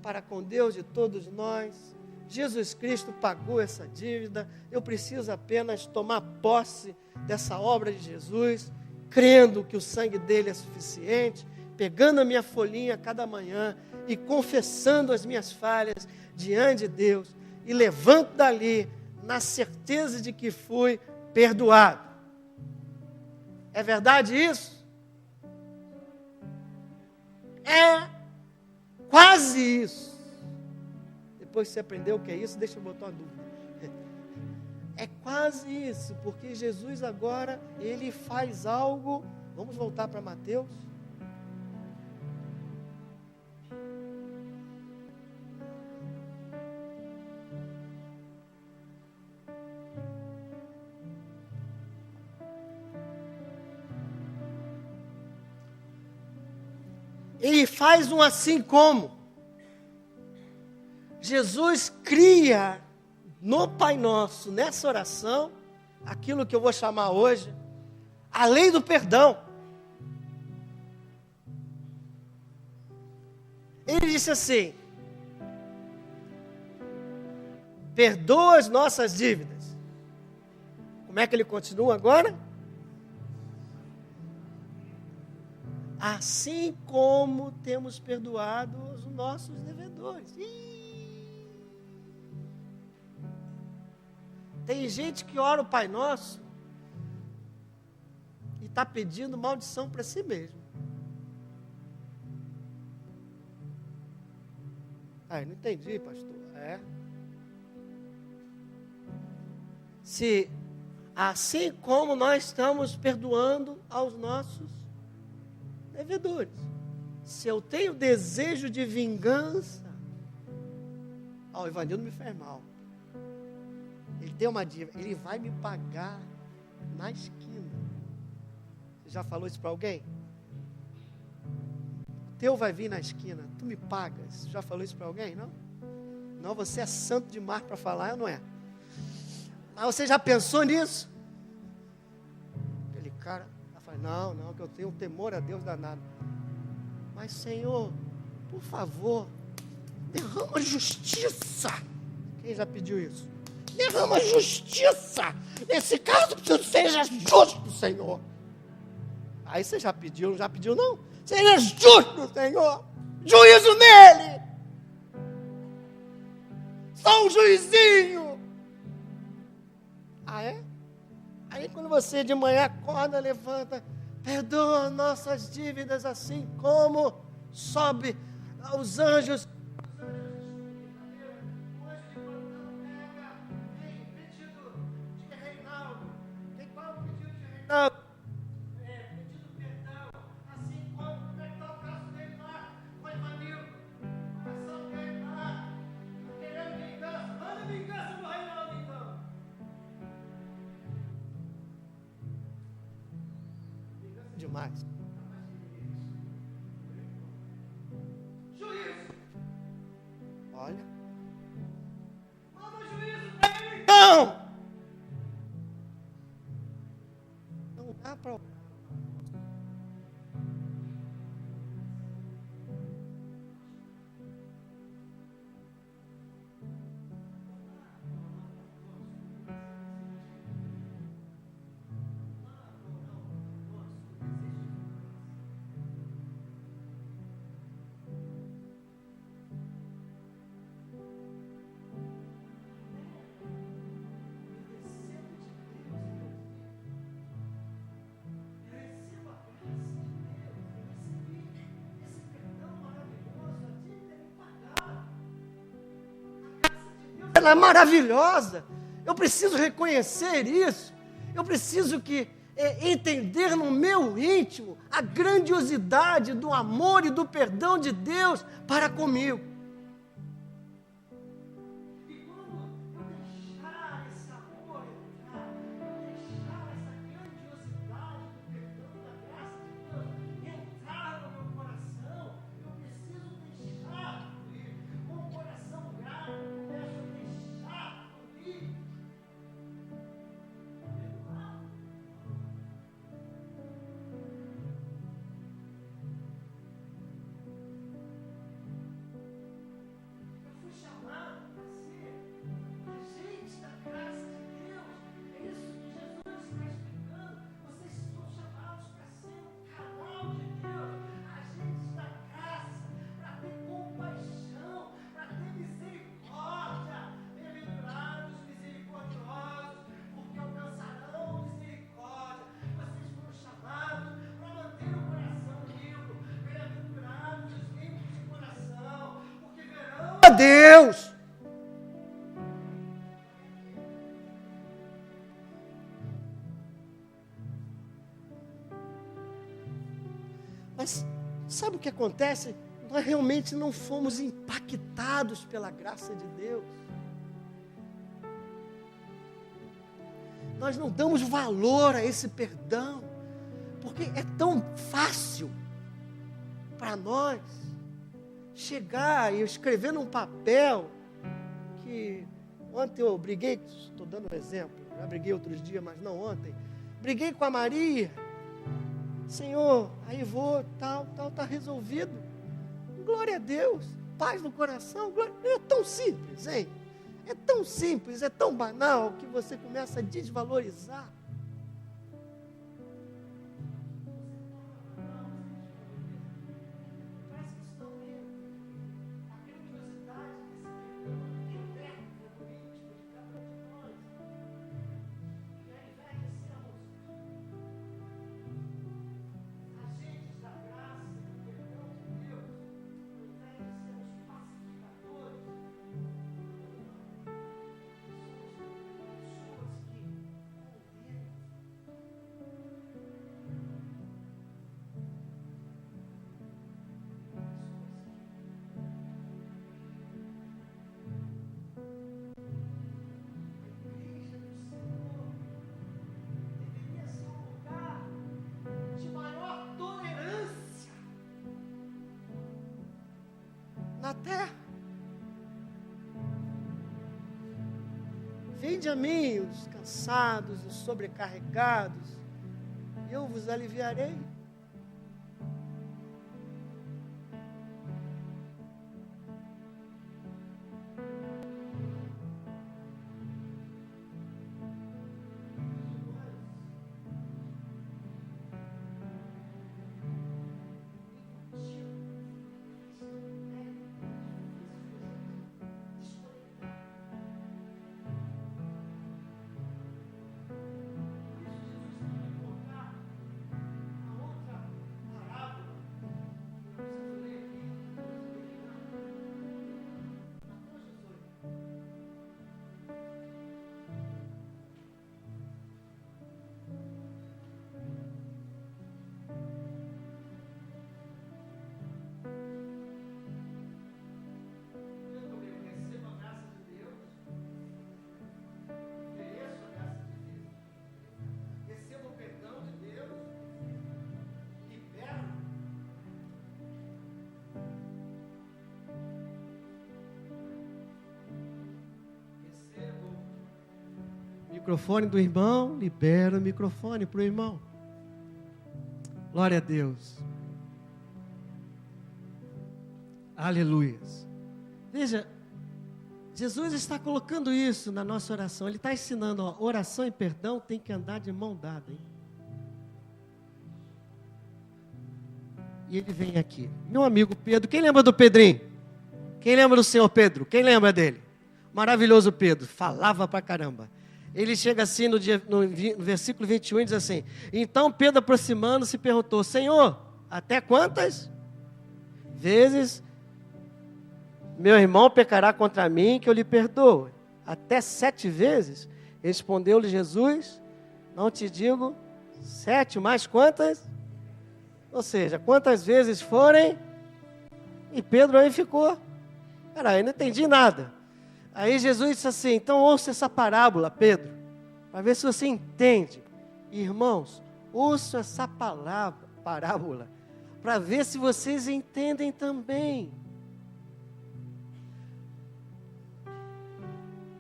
para com Deus de todos nós. Jesus Cristo pagou essa dívida. Eu preciso apenas tomar posse dessa obra de Jesus, crendo que o sangue dele é suficiente, pegando a minha folhinha cada manhã e confessando as minhas falhas diante de Deus, e levanto dali na certeza de que fui perdoado. É verdade isso? É quase isso. Depois que você aprendeu o que é isso, deixa eu botar uma dúvida. É quase isso, porque Jesus agora, ele faz algo. Vamos voltar para Mateus. Ele faz um assim como. Jesus cria no Pai Nosso, nessa oração, aquilo que eu vou chamar hoje, a lei do perdão. Ele disse assim: perdoa as nossas dívidas. Como é que ele continua agora? Assim como temos perdoado os nossos devedores. Tem gente que ora o Pai Nosso e está pedindo maldição para si mesmo. Eu não entendi, pastor. Se assim como nós estamos perdoando aos nossos devedores, se eu tenho desejo de vingança, o Ivanildo me fez mal. Ele tem uma dívida, ele vai me pagar na esquina. Você já falou isso para alguém? O teu vai vir na esquina, tu me pagas. Você já falou isso para alguém, não? Não, você é santo demais para falar, não é? Mas você já pensou nisso? Aquele cara, eu falei, não, que eu tenho um temor a Deus danado. Mas Senhor, por favor, derrama justiça. Quem já pediu isso? Derrama justiça. Nesse caso, preciso que seja justo, Senhor. Aí você já pediu não? Seja justo, Senhor. Juízo nele. Só um juizinho. É? Aí quando você de manhã acorda, levanta, perdoa nossas dívidas assim como sobe aos anjos. Não. Pedido perdão, assim como está o caso dele lá, com Ivanildo, o coração dele lá, querendo vingança, manda vingança no Reinaldo então. Vingança demais. Juízo. Olha. Manda juízo dele então. Não dá para. Ela é maravilhosa. Eu preciso reconhecer isso. Eu preciso entender no meu íntimo a grandiosidade do amor e do perdão de Deus para comigo. E quando eu deixar esse amor entrar, deixar essa grandiosidade do perdão da graça de Deus entrar no meu coração, eu preciso deixar fluir. Com o coração grato, eu começo a deixar fluir. Mas sabe o que acontece? Nós realmente não fomos impactados pela graça de Deus. Nós não damos valor a esse perdão, porque é tão fácil para nós chegar e escrever num papel que ontem eu briguei, estou dando um exemplo, já briguei outros dias, mas não ontem, briguei com a Maria, Senhor, aí vou, tal, está resolvido, glória a Deus, paz no coração, glória, é tão simples, hein? É tão simples, é tão banal, que você começa a desvalorizar. Na terra. Vinde a mim os cansados, os sobrecarregados, e eu vos aliviarei. Microfone do irmão, libera o microfone para o irmão. Glória a Deus. Aleluia. Veja, Jesus está colocando isso na nossa oração. Ele está ensinando, ó, oração e perdão tem que andar de mão dada, hein? E ele vem aqui. Meu amigo Pedro, quem lembra do Pedrinho? Quem lembra do senhor Pedro? Quem lembra dele? Maravilhoso Pedro, falava pra caramba. Ele chega assim no versículo 21 e diz assim: então Pedro, aproximando-se, perguntou: Senhor, até quantas vezes meu irmão pecará contra mim que eu lhe perdoo? Até 7 vezes? Respondeu-lhe Jesus: não te digo 7, mas quantas? Ou seja, quantas vezes forem? E Pedro aí ficou. Cara, eu não entendi nada. Aí Jesus disse assim: então ouça essa parábola, Pedro, para ver se você entende. Irmãos, ouça essa parábola, para ver se vocês entendem também.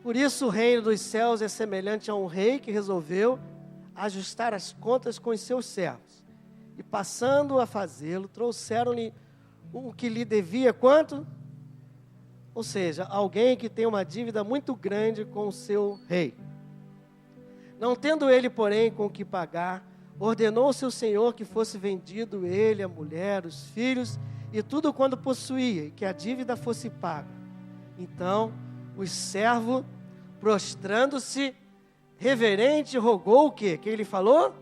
Por isso o reino dos céus é semelhante a um rei que resolveu ajustar as contas com os seus servos. E passando a fazê-lo, trouxeram-lhe o que lhe devia quanto? Ou seja, alguém que tem uma dívida muito grande com o seu rei. Não tendo ele, porém, com o que pagar, ordenou ao seu senhor que fosse vendido ele, a mulher, os filhos e tudo quanto possuía, e que a dívida fosse paga. Então, o servo, prostrando-se, reverente, rogou o quê? Que ele falou?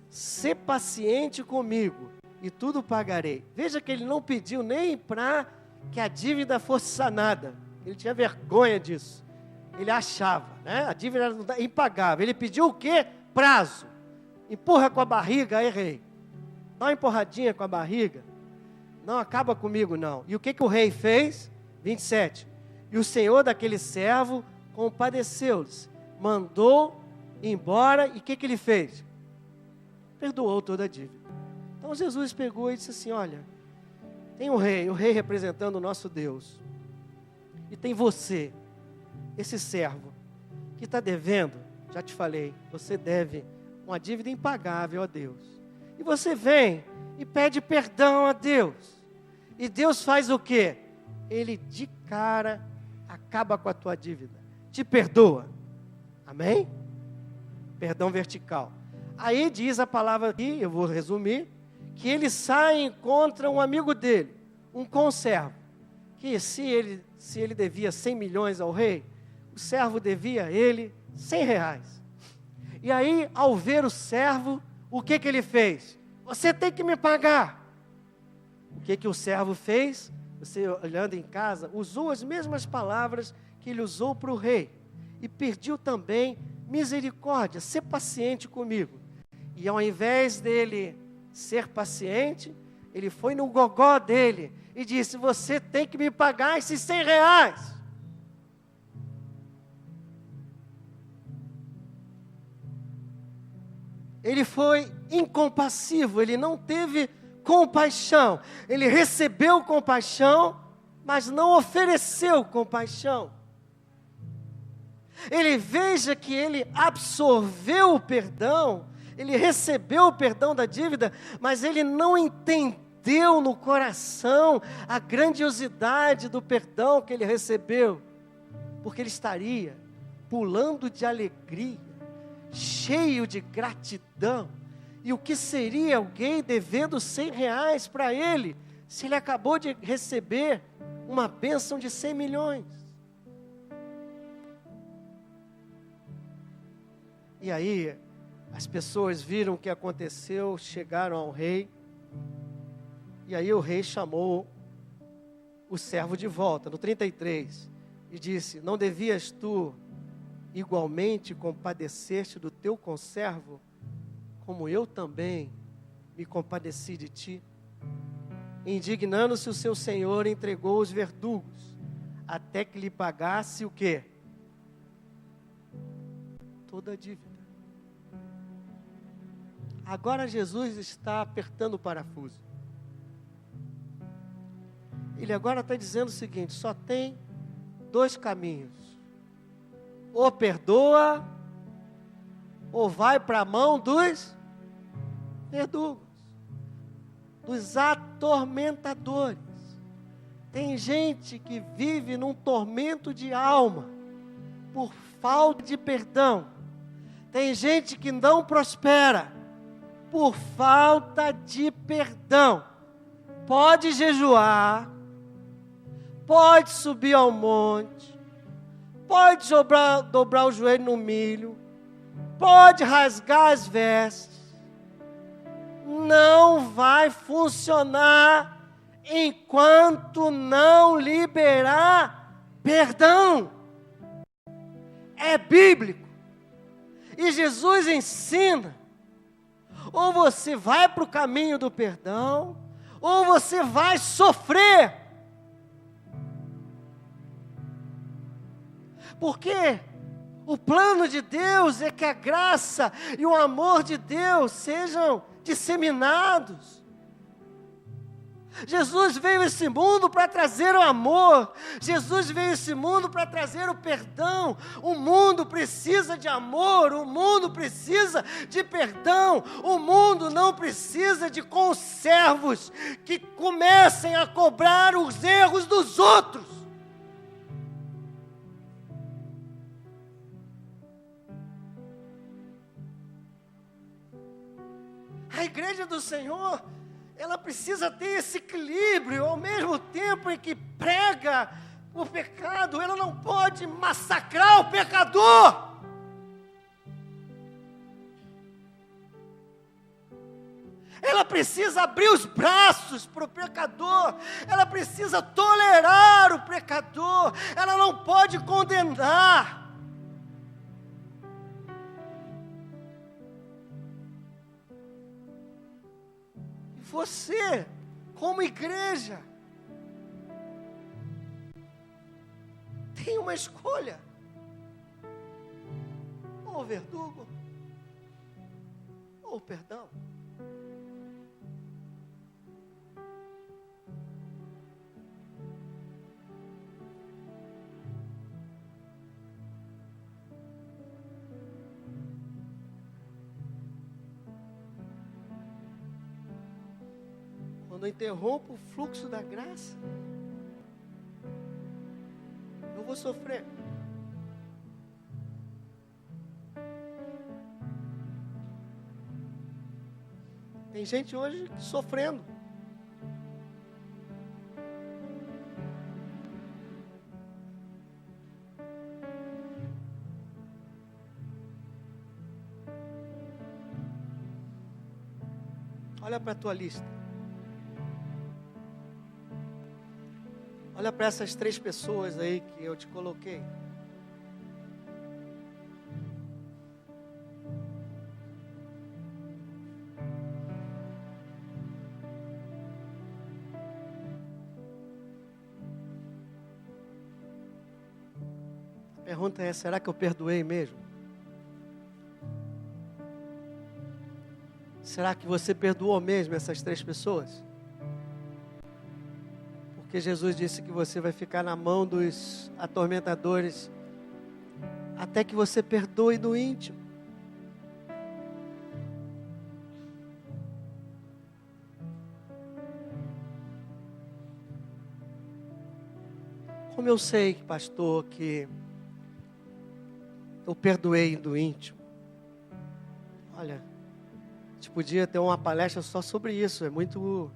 Sê paciente comigo, e tudo pagarei. Veja que ele não pediu nem para que a dívida fosse sanada. Ele tinha vergonha disso. Ele achava, né? A dívida era impagável. Ele pediu o quê? Prazo. Empurra com a barriga, aí, rei. Dá uma empurradinha com a barriga. Não acaba comigo, não. E o que o rei fez? 27. E o senhor daquele servo compadeceu-se, mandou embora, e o que ele fez? Perdoou toda a dívida. Então Jesus pegou e disse assim, olha, tem o rei representando o nosso Deus, e tem você, esse servo, que está devendo, já te falei, você deve uma dívida impagável a Deus, e você vem e pede perdão a Deus, e Deus faz o quê? Ele de cara acaba com a tua dívida, te perdoa, amém? Perdão vertical. Aí diz a palavra aqui, eu vou resumir, que ele sai e encontra um amigo dele, um conservo, que se ele devia 100 milhões ao rei, o servo devia a ele 100 reais. E aí, ao ver o servo, o que ele fez? Você tem que me pagar. O que o servo fez? Você olhando em casa, usou as mesmas palavras que ele usou para o rei, e pediu também misericórdia, ser paciente comigo. E ao invés dele ser paciente, ele foi no gogó dele e disse, você tem que me pagar esses 100 reais. Ele foi incompassivo, ele não teve compaixão. Ele recebeu compaixão, mas não ofereceu compaixão. Ele veja que ele absorveu o perdão, ele recebeu o perdão da dívida, mas ele não entendeu no coração a grandiosidade do perdão que ele recebeu, porque ele estaria pulando de alegria, cheio de gratidão. E o que seria alguém devendo 100 reais para ele, se ele acabou de receber uma bênção de 100 milhões? E aí, as pessoas viram o que aconteceu, chegaram ao rei, e aí o rei chamou o servo de volta, no 33, e disse, não devias tu igualmente compadecer-te do teu conservo, como eu também me compadeci de ti? Indignando-se o seu senhor, entregou os verdugos, até que lhe pagasse o quê? Toda a dívida. Agora Jesus está apertando o parafuso. Ele agora está dizendo o seguinte, só tem 2 caminhos. Ou perdoa, ou vai para a mão dos verdugos, dos atormentadores. Tem gente que vive num tormento de alma, por falta de perdão. Tem gente que não prospera, por falta de perdão. Pode jejuar, pode subir ao monte, pode dobrar o joelho no milho, pode rasgar as vestes, não vai funcionar enquanto não liberar perdão. É bíblico. E Jesus ensina, ou você vai para o caminho do perdão, ou você vai sofrer. Porque o plano de Deus é que a graça e o amor de Deus sejam disseminados. Jesus veio a esse mundo para trazer o amor. Jesus veio a esse mundo para trazer o perdão. O mundo precisa de amor. O mundo precisa de perdão. O mundo não precisa de conservos que comecem a cobrar os erros dos outros. A igreja do Senhor, ela precisa ter esse equilíbrio, ao mesmo tempo em que prega o pecado, ela não pode massacrar o pecador. Ela precisa abrir os braços para o pecador, ela precisa tolerar o pecador, ela não pode condenar. você, como igreja, tem uma escolha. Ou o verdugo, ou o perdão. Quando eu interrompo o fluxo da graça, eu vou sofrer. Tem gente hoje sofrendo. Olha para a tua lista. Olha para essas 3 pessoas aí que eu te coloquei. A pergunta é: será que eu perdoei mesmo? Será que você perdoou mesmo essas 3 pessoas? Porque Jesus disse que você vai ficar na mão dos atormentadores até que você perdoe no íntimo. Como eu sei, pastor, que eu perdoei do íntimo? Olha, a gente podia ter uma palestra só sobre isso. É muito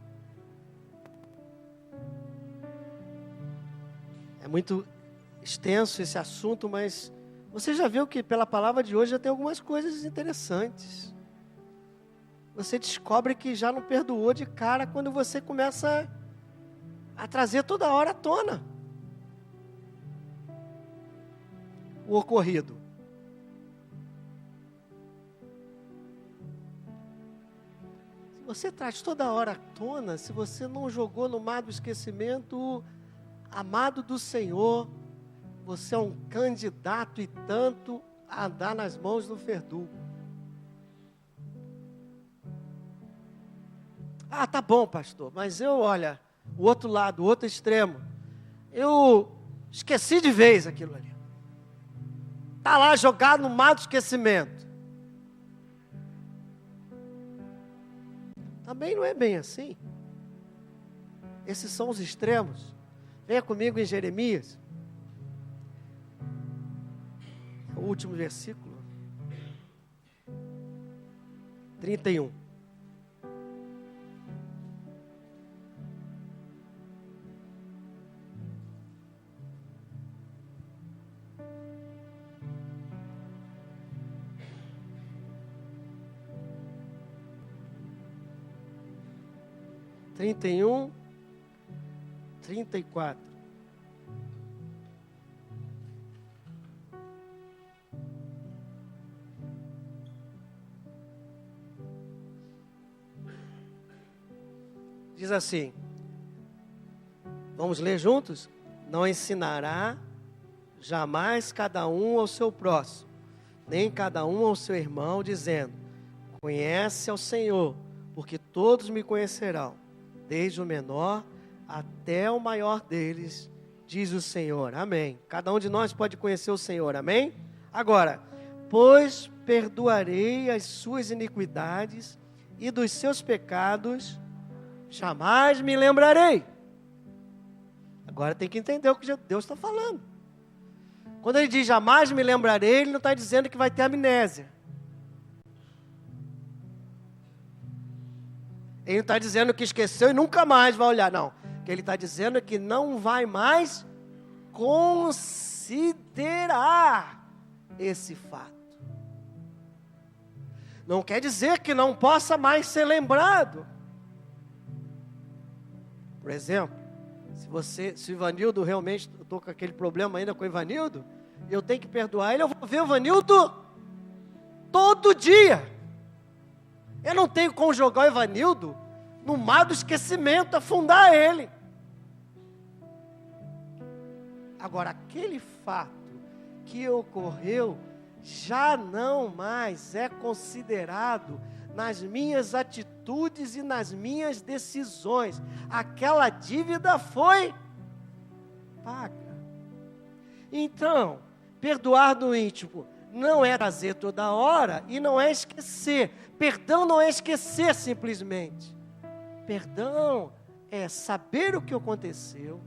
extenso esse assunto, mas você já viu que pela palavra de hoje já tem algumas coisas interessantes. Você descobre que já não perdoou de cara quando você começa a trazer toda hora à tona o ocorrido. Se você traz toda hora à tona, se você não jogou no mar do esquecimento, amado do Senhor, você é um candidato e tanto a andar nas mãos do verdugo. Ah, tá bom, pastor, mas olha, o outro lado, o outro extremo, eu esqueci de vez aquilo ali. Está lá jogado no mar do esquecimento. Também não é bem assim. Esses são os extremos. Venha comigo em Jeremias. O último versículo. 31. Trinta e um, 34. Diz assim, vamos ler juntos? Não ensinará jamais cada um ao seu próximo, nem cada um ao seu irmão, dizendo, conhece ao Senhor, porque todos me conhecerão, desde o menor até o maior deles, diz o Senhor. Amém. Cada um de nós pode conhecer o Senhor. Amém? Agora, pois perdoarei as suas iniquidades e dos seus pecados jamais me lembrarei. Agora tem que entender o que Deus está falando. Quando ele diz jamais me lembrarei, ele não está dizendo que vai ter amnésia. Ele não está dizendo que esqueceu e nunca mais vai olhar, não. O que ele está dizendo é que não vai mais considerar esse fato. Não quer dizer que não possa mais ser lembrado. Por exemplo, se o Ivanildo realmente, eu estou com aquele problema ainda com o Ivanildo, eu tenho que perdoar ele, eu vou ver o Ivanildo todo dia. Eu não tenho como jogar o Ivanildo no mar do esquecimento, afundar ele. Agora, aquele fato que ocorreu já não mais é considerado nas minhas atitudes e nas minhas decisões. Aquela dívida foi paga. Então, perdoar no íntimo não é trazer toda hora e não é esquecer. Perdão não é esquecer simplesmente. Perdão é saber o que aconteceu,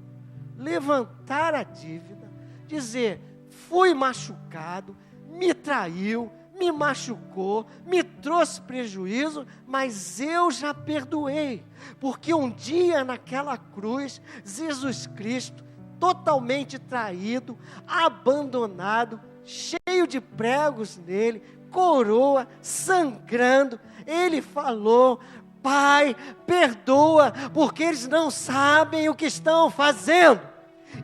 levantar a dívida, dizer, fui machucado, me traiu, me machucou, me trouxe prejuízo, mas eu já perdoei, porque um dia naquela cruz, Jesus Cristo, totalmente traído, abandonado, cheio de pregos nele, coroa, sangrando, ele falou, Pai, perdoa, porque eles não sabem o que estão fazendo.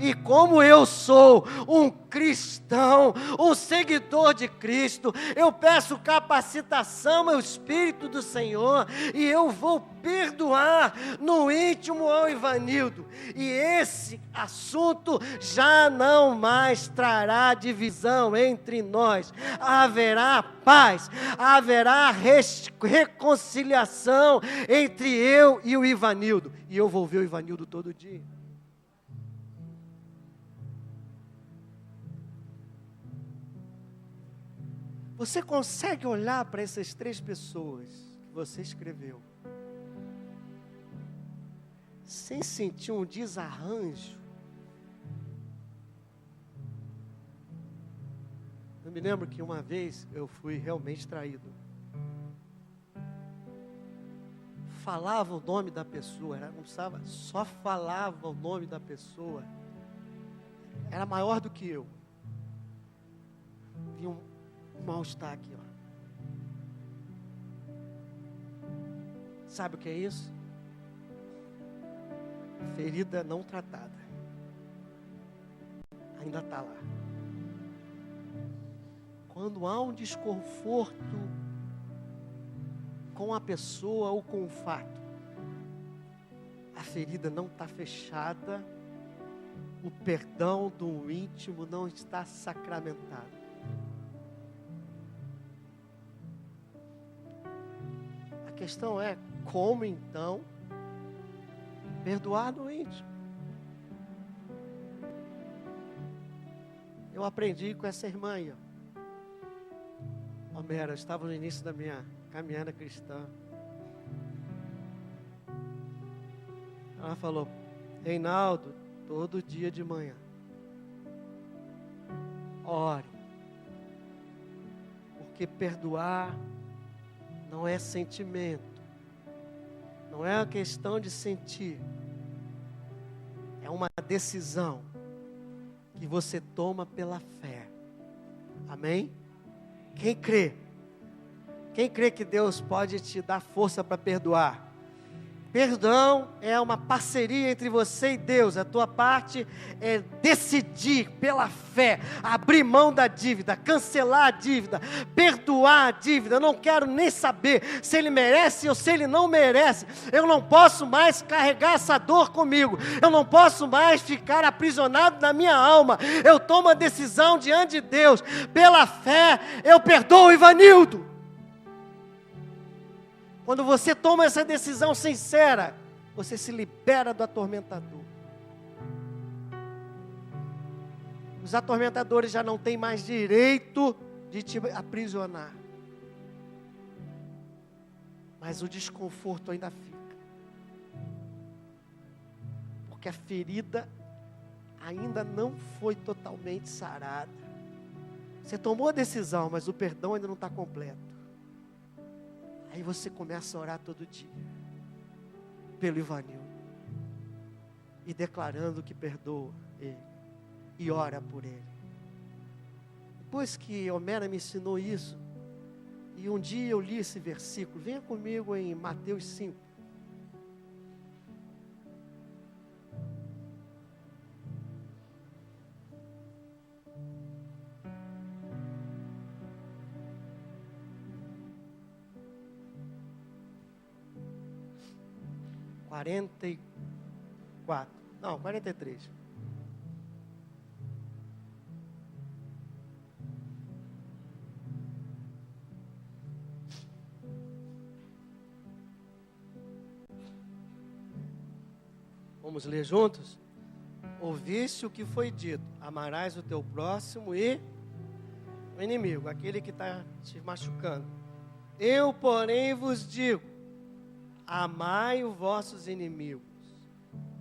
E como eu sou um cristão, um seguidor de Cristo, eu peço capacitação ao Espírito do Senhor, e eu vou perdoar no íntimo ao Ivanildo. E esse assunto já não mais trará divisão entre nós. Haverá paz, haverá reconciliação entre eu e o Ivanildo. E eu vou ver o Ivanildo todo dia. Você consegue olhar para essas 3 pessoas que você escreveu, sem sentir um desarranjo? Eu me lembro que uma vez eu fui realmente traído. Falava o nome da pessoa, não precisava, só falava o nome da pessoa. Era maior do que eu. Vi um mal-estar aqui, ó. Sabe o que é isso? Ferida não tratada. Ainda está lá. Quando há um desconforto com a pessoa ou com o fato, a ferida não está fechada, o perdão do íntimo não está sacramentado. A questão é como então perdoar no íntimo. Eu aprendi com essa irmã aí, ó. Homera, eu estava no início da minha caminhada cristã. Ela falou, Reinaldo, todo dia de manhã, ore, porque perdoar não é sentimento, não é uma questão de sentir, é uma decisão que você toma pela fé. Amém? Quem crê? Quem crê que Deus pode te dar força para perdoar? Perdão é uma parceria entre você e Deus. A tua parte é decidir pela fé, abrir mão da dívida, cancelar a dívida, perdoar a dívida. Eu não quero nem saber se ele merece ou se ele não merece. Eu não posso mais carregar essa dor comigo. Eu não posso mais ficar aprisionado na minha alma. Eu tomo a decisão diante de Deus. Pela fé, eu perdoo o Ivanildo. Quando você toma essa decisão sincera, você se libera do atormentador. Os atormentadores já não têm mais direito de te aprisionar. Mas o desconforto ainda fica. Porque a ferida ainda não foi totalmente sarada. Você tomou a decisão, mas o perdão ainda não está completo. Aí você começa a orar todo dia pelo Ivanildo e declarando que perdoa ele e ora por ele. Depois que Homera me ensinou isso, e um dia eu li esse versículo, venha comigo em Mateus 5. 44. Não, 43. Vamos ler juntos? Ouviste o que foi dito: amarás o teu próximo e o inimigo, aquele que está te machucando. Eu, porém, vos digo: amai os vossos inimigos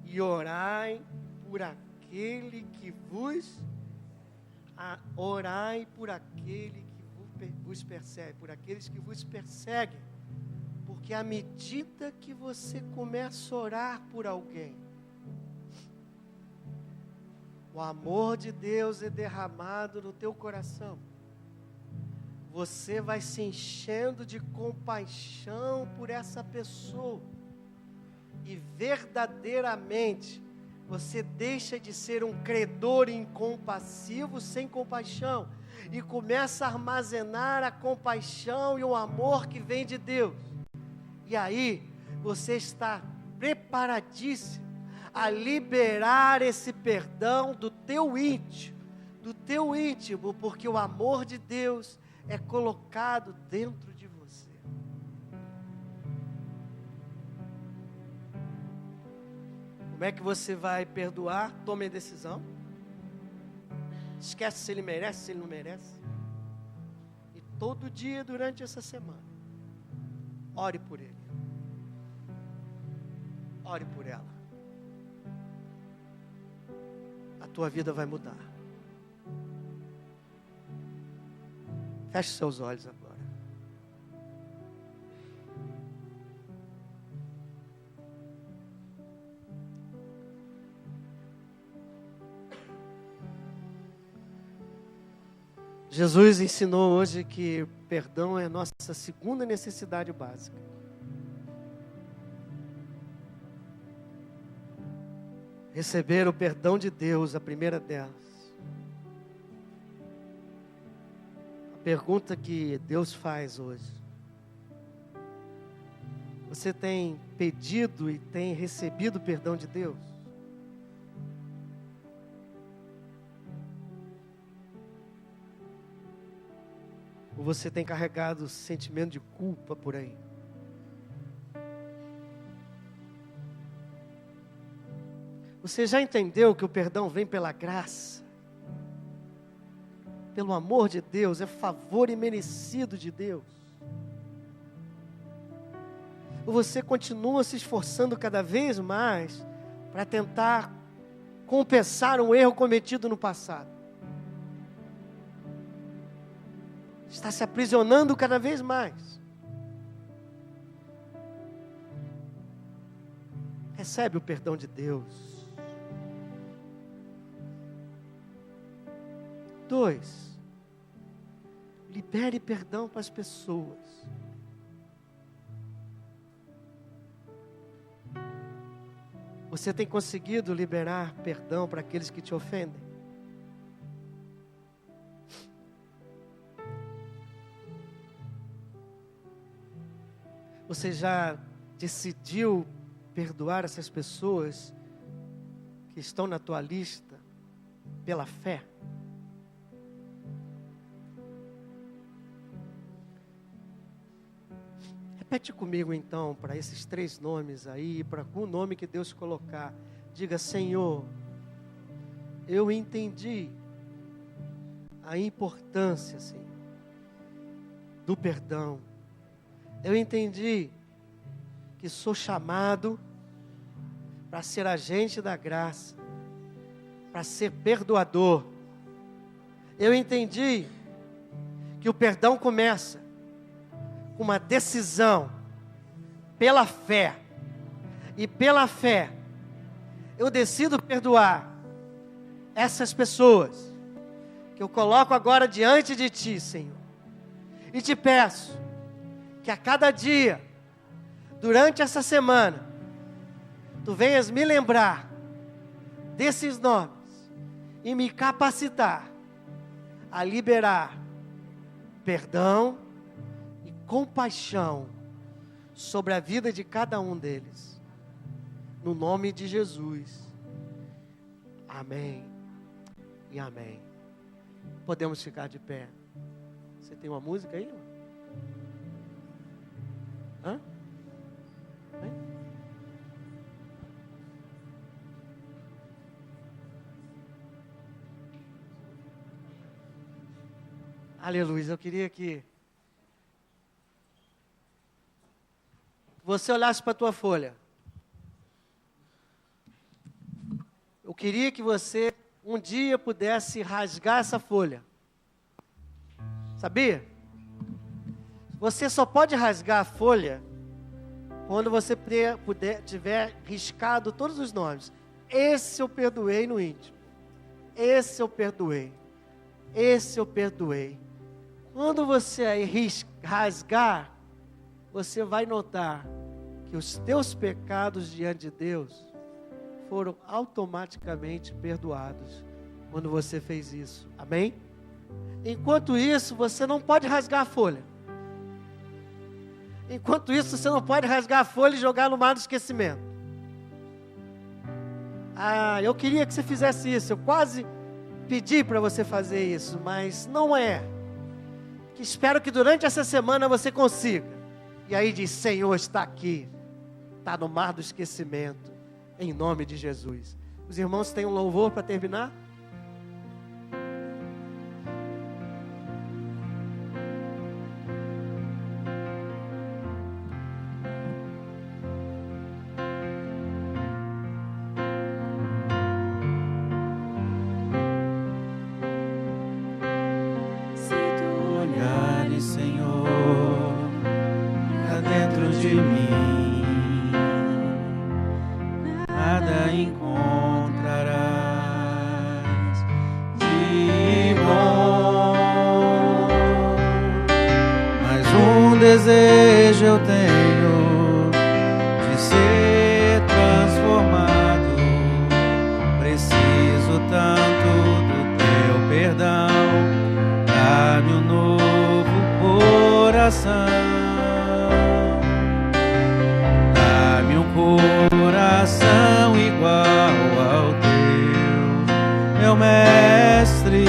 e orai por aquele que vos vos persegue, por aqueles que vos perseguem, porque à medida que você começa a orar por alguém, o amor de Deus é derramado no teu coração. Você vai se enchendo de compaixão por essa pessoa. E verdadeiramente, você deixa de ser um credor incompassivo, sem compaixão. E começa a armazenar a compaixão e o amor que vem de Deus. E aí, você está preparadíssimo a liberar esse perdão do teu íntimo, porque o amor de Deus é colocado dentro de você. Como é que você vai perdoar? Tome a decisão. Esquece se ele merece, se ele não merece. E todo dia durante essa semana, ore por ele. Ore por ela. A tua vida vai mudar. Feche seus olhos agora. Jesus ensinou hoje que perdão é a nossa segunda necessidade básica. Receber o perdão de Deus, a primeira delas. A pergunta que Deus faz hoje: você tem pedido e tem recebido o perdão de Deus? Ou você tem carregado sentimento de culpa por aí? Você já entendeu que o perdão vem pela graça? Pelo amor de Deus, é favor imerecido de Deus? Ou você continua se esforçando cada vez mais para tentar compensar um erro cometido no passado? Está se aprisionando cada vez mais. Recebe o perdão de Deus. 2, libere perdão para as pessoas. Você tem conseguido liberar perdão para aqueles que te ofendem? Você já decidiu perdoar essas pessoas que estão na tua lista pela fé? Repete comigo então, para esses 3 nomes aí, para algum nome que Deus colocar. Diga: Senhor, eu entendi a importância, Senhor, do perdão. Eu entendi que sou chamado para ser agente da graça, para ser perdoador. Eu entendi que o perdão começa com uma decisão pela fé. E pela fé, eu decido perdoar essas pessoas que eu coloco agora diante de Ti, Senhor. E te peço que a cada dia, durante essa semana, Tu venhas me lembrar desses nomes e me capacitar a liberar perdão e compaixão sobre a vida de cada um deles. no nome de Jesus. Amém e amém. Podemos ficar de pé. Você tem uma música aí? Hã? Hein? Aleluia. Eu queria que você olhasse para a tua folha. Eu queria que você um dia pudesse rasgar essa folha. Sabia? Você só pode rasgar a folha quando você tiver riscado todos os nomes. Esse eu perdoei no íntimo. Esse eu perdoei. Esse eu perdoei. Quando você aí rasgar, você vai notar que os teus pecados diante de Deus foram automaticamente perdoados quando você fez isso. Amém? Enquanto isso, você não pode rasgar a folha. Enquanto isso, você não pode rasgar a folha e jogar no mar do esquecimento. Eu queria que você fizesse isso. Eu quase pedi para você fazer isso, mas não é. Espero que durante essa semana você consiga. E aí diz: Senhor, está aqui. Está no mar do esquecimento. Em nome de Jesus. Os irmãos têm um louvor para terminar? Se tu olhares, Senhor, pra dentro de mim, nada encontrarás de bom, mas um desejo eu tenho de ser transformado. Preciso tanto do teu perdão, dá-me um novo coração. Coração igual ao teu, meu mestre.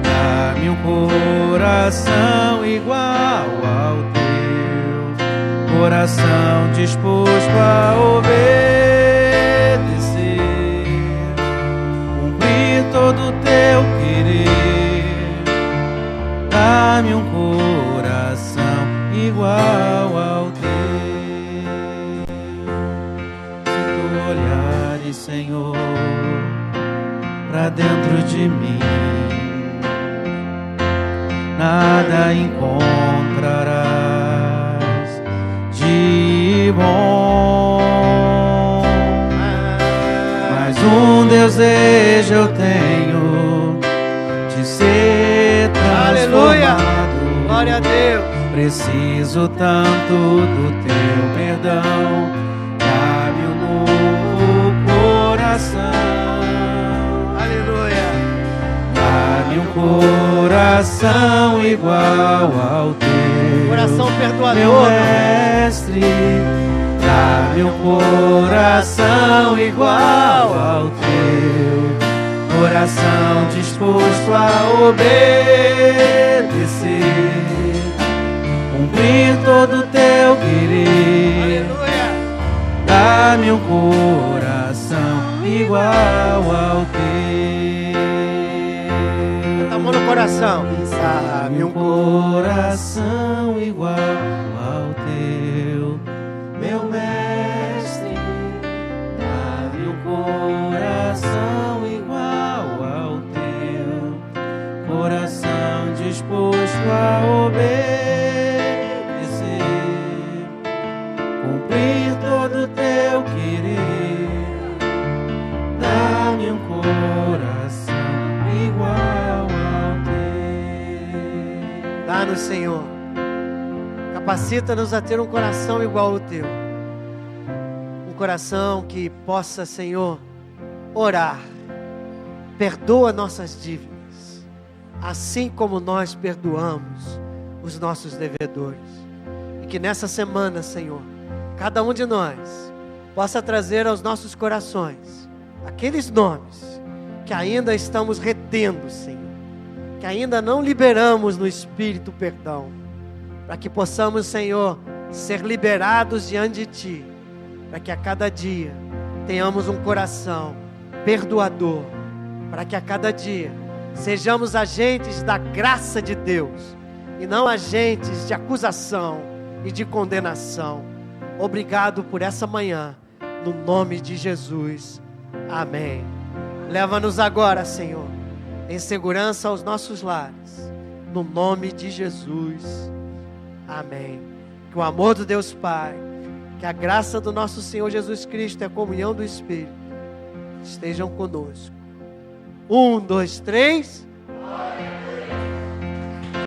Dá-me um coração igual ao teu, coração disposto a obedecer, cumprir todo o teu querer. Dá-me um coração igual ao teu. Olhares, Senhor, pra dentro de mim, nada encontrarás de bom, mas um desejo eu tenho de ser transformado. Aleluia! Glória a Deus! Preciso tanto do teu perdão. Aleluia. Dá-me um coração igual ao teu, coração perdoador, meu mestre. Dá-me um coração igual ao teu, coração disposto a obedecer, cumprir todo o teu querer. Aleluia. Dá-me um coração igual ao teu. Bota a mão no coração. Dá-me um coração igual ao teu, meu mestre. Dá-me um coração igual ao teu, coração disposto a obedecer, cumprir todo o teu querer. Dá-me um coração igual ao teu. Dá-nos, Senhor. Capacita-nos a ter um coração igual ao teu. Um coração que possa, Senhor, orar. Perdoa nossas dívidas, assim como nós perdoamos os nossos devedores. E que nessa semana, Senhor, cada um de nós possa trazer aos nossos corações aqueles nomes que ainda estamos retendo, Senhor, que ainda não liberamos no Espírito perdão, para que possamos, Senhor, ser liberados diante de Ti, para que a cada dia tenhamos um coração perdoador, para que a cada dia sejamos agentes da graça de Deus e não agentes de acusação e de condenação. Obrigado por essa manhã, no nome de Jesus. Amém. Leva-nos agora, Senhor, em segurança aos nossos lares, no nome de Jesus. Amém. Que o amor do Deus Pai, que a graça do nosso Senhor Jesus Cristo e a comunhão do Espírito estejam conosco. 1, 2, 3.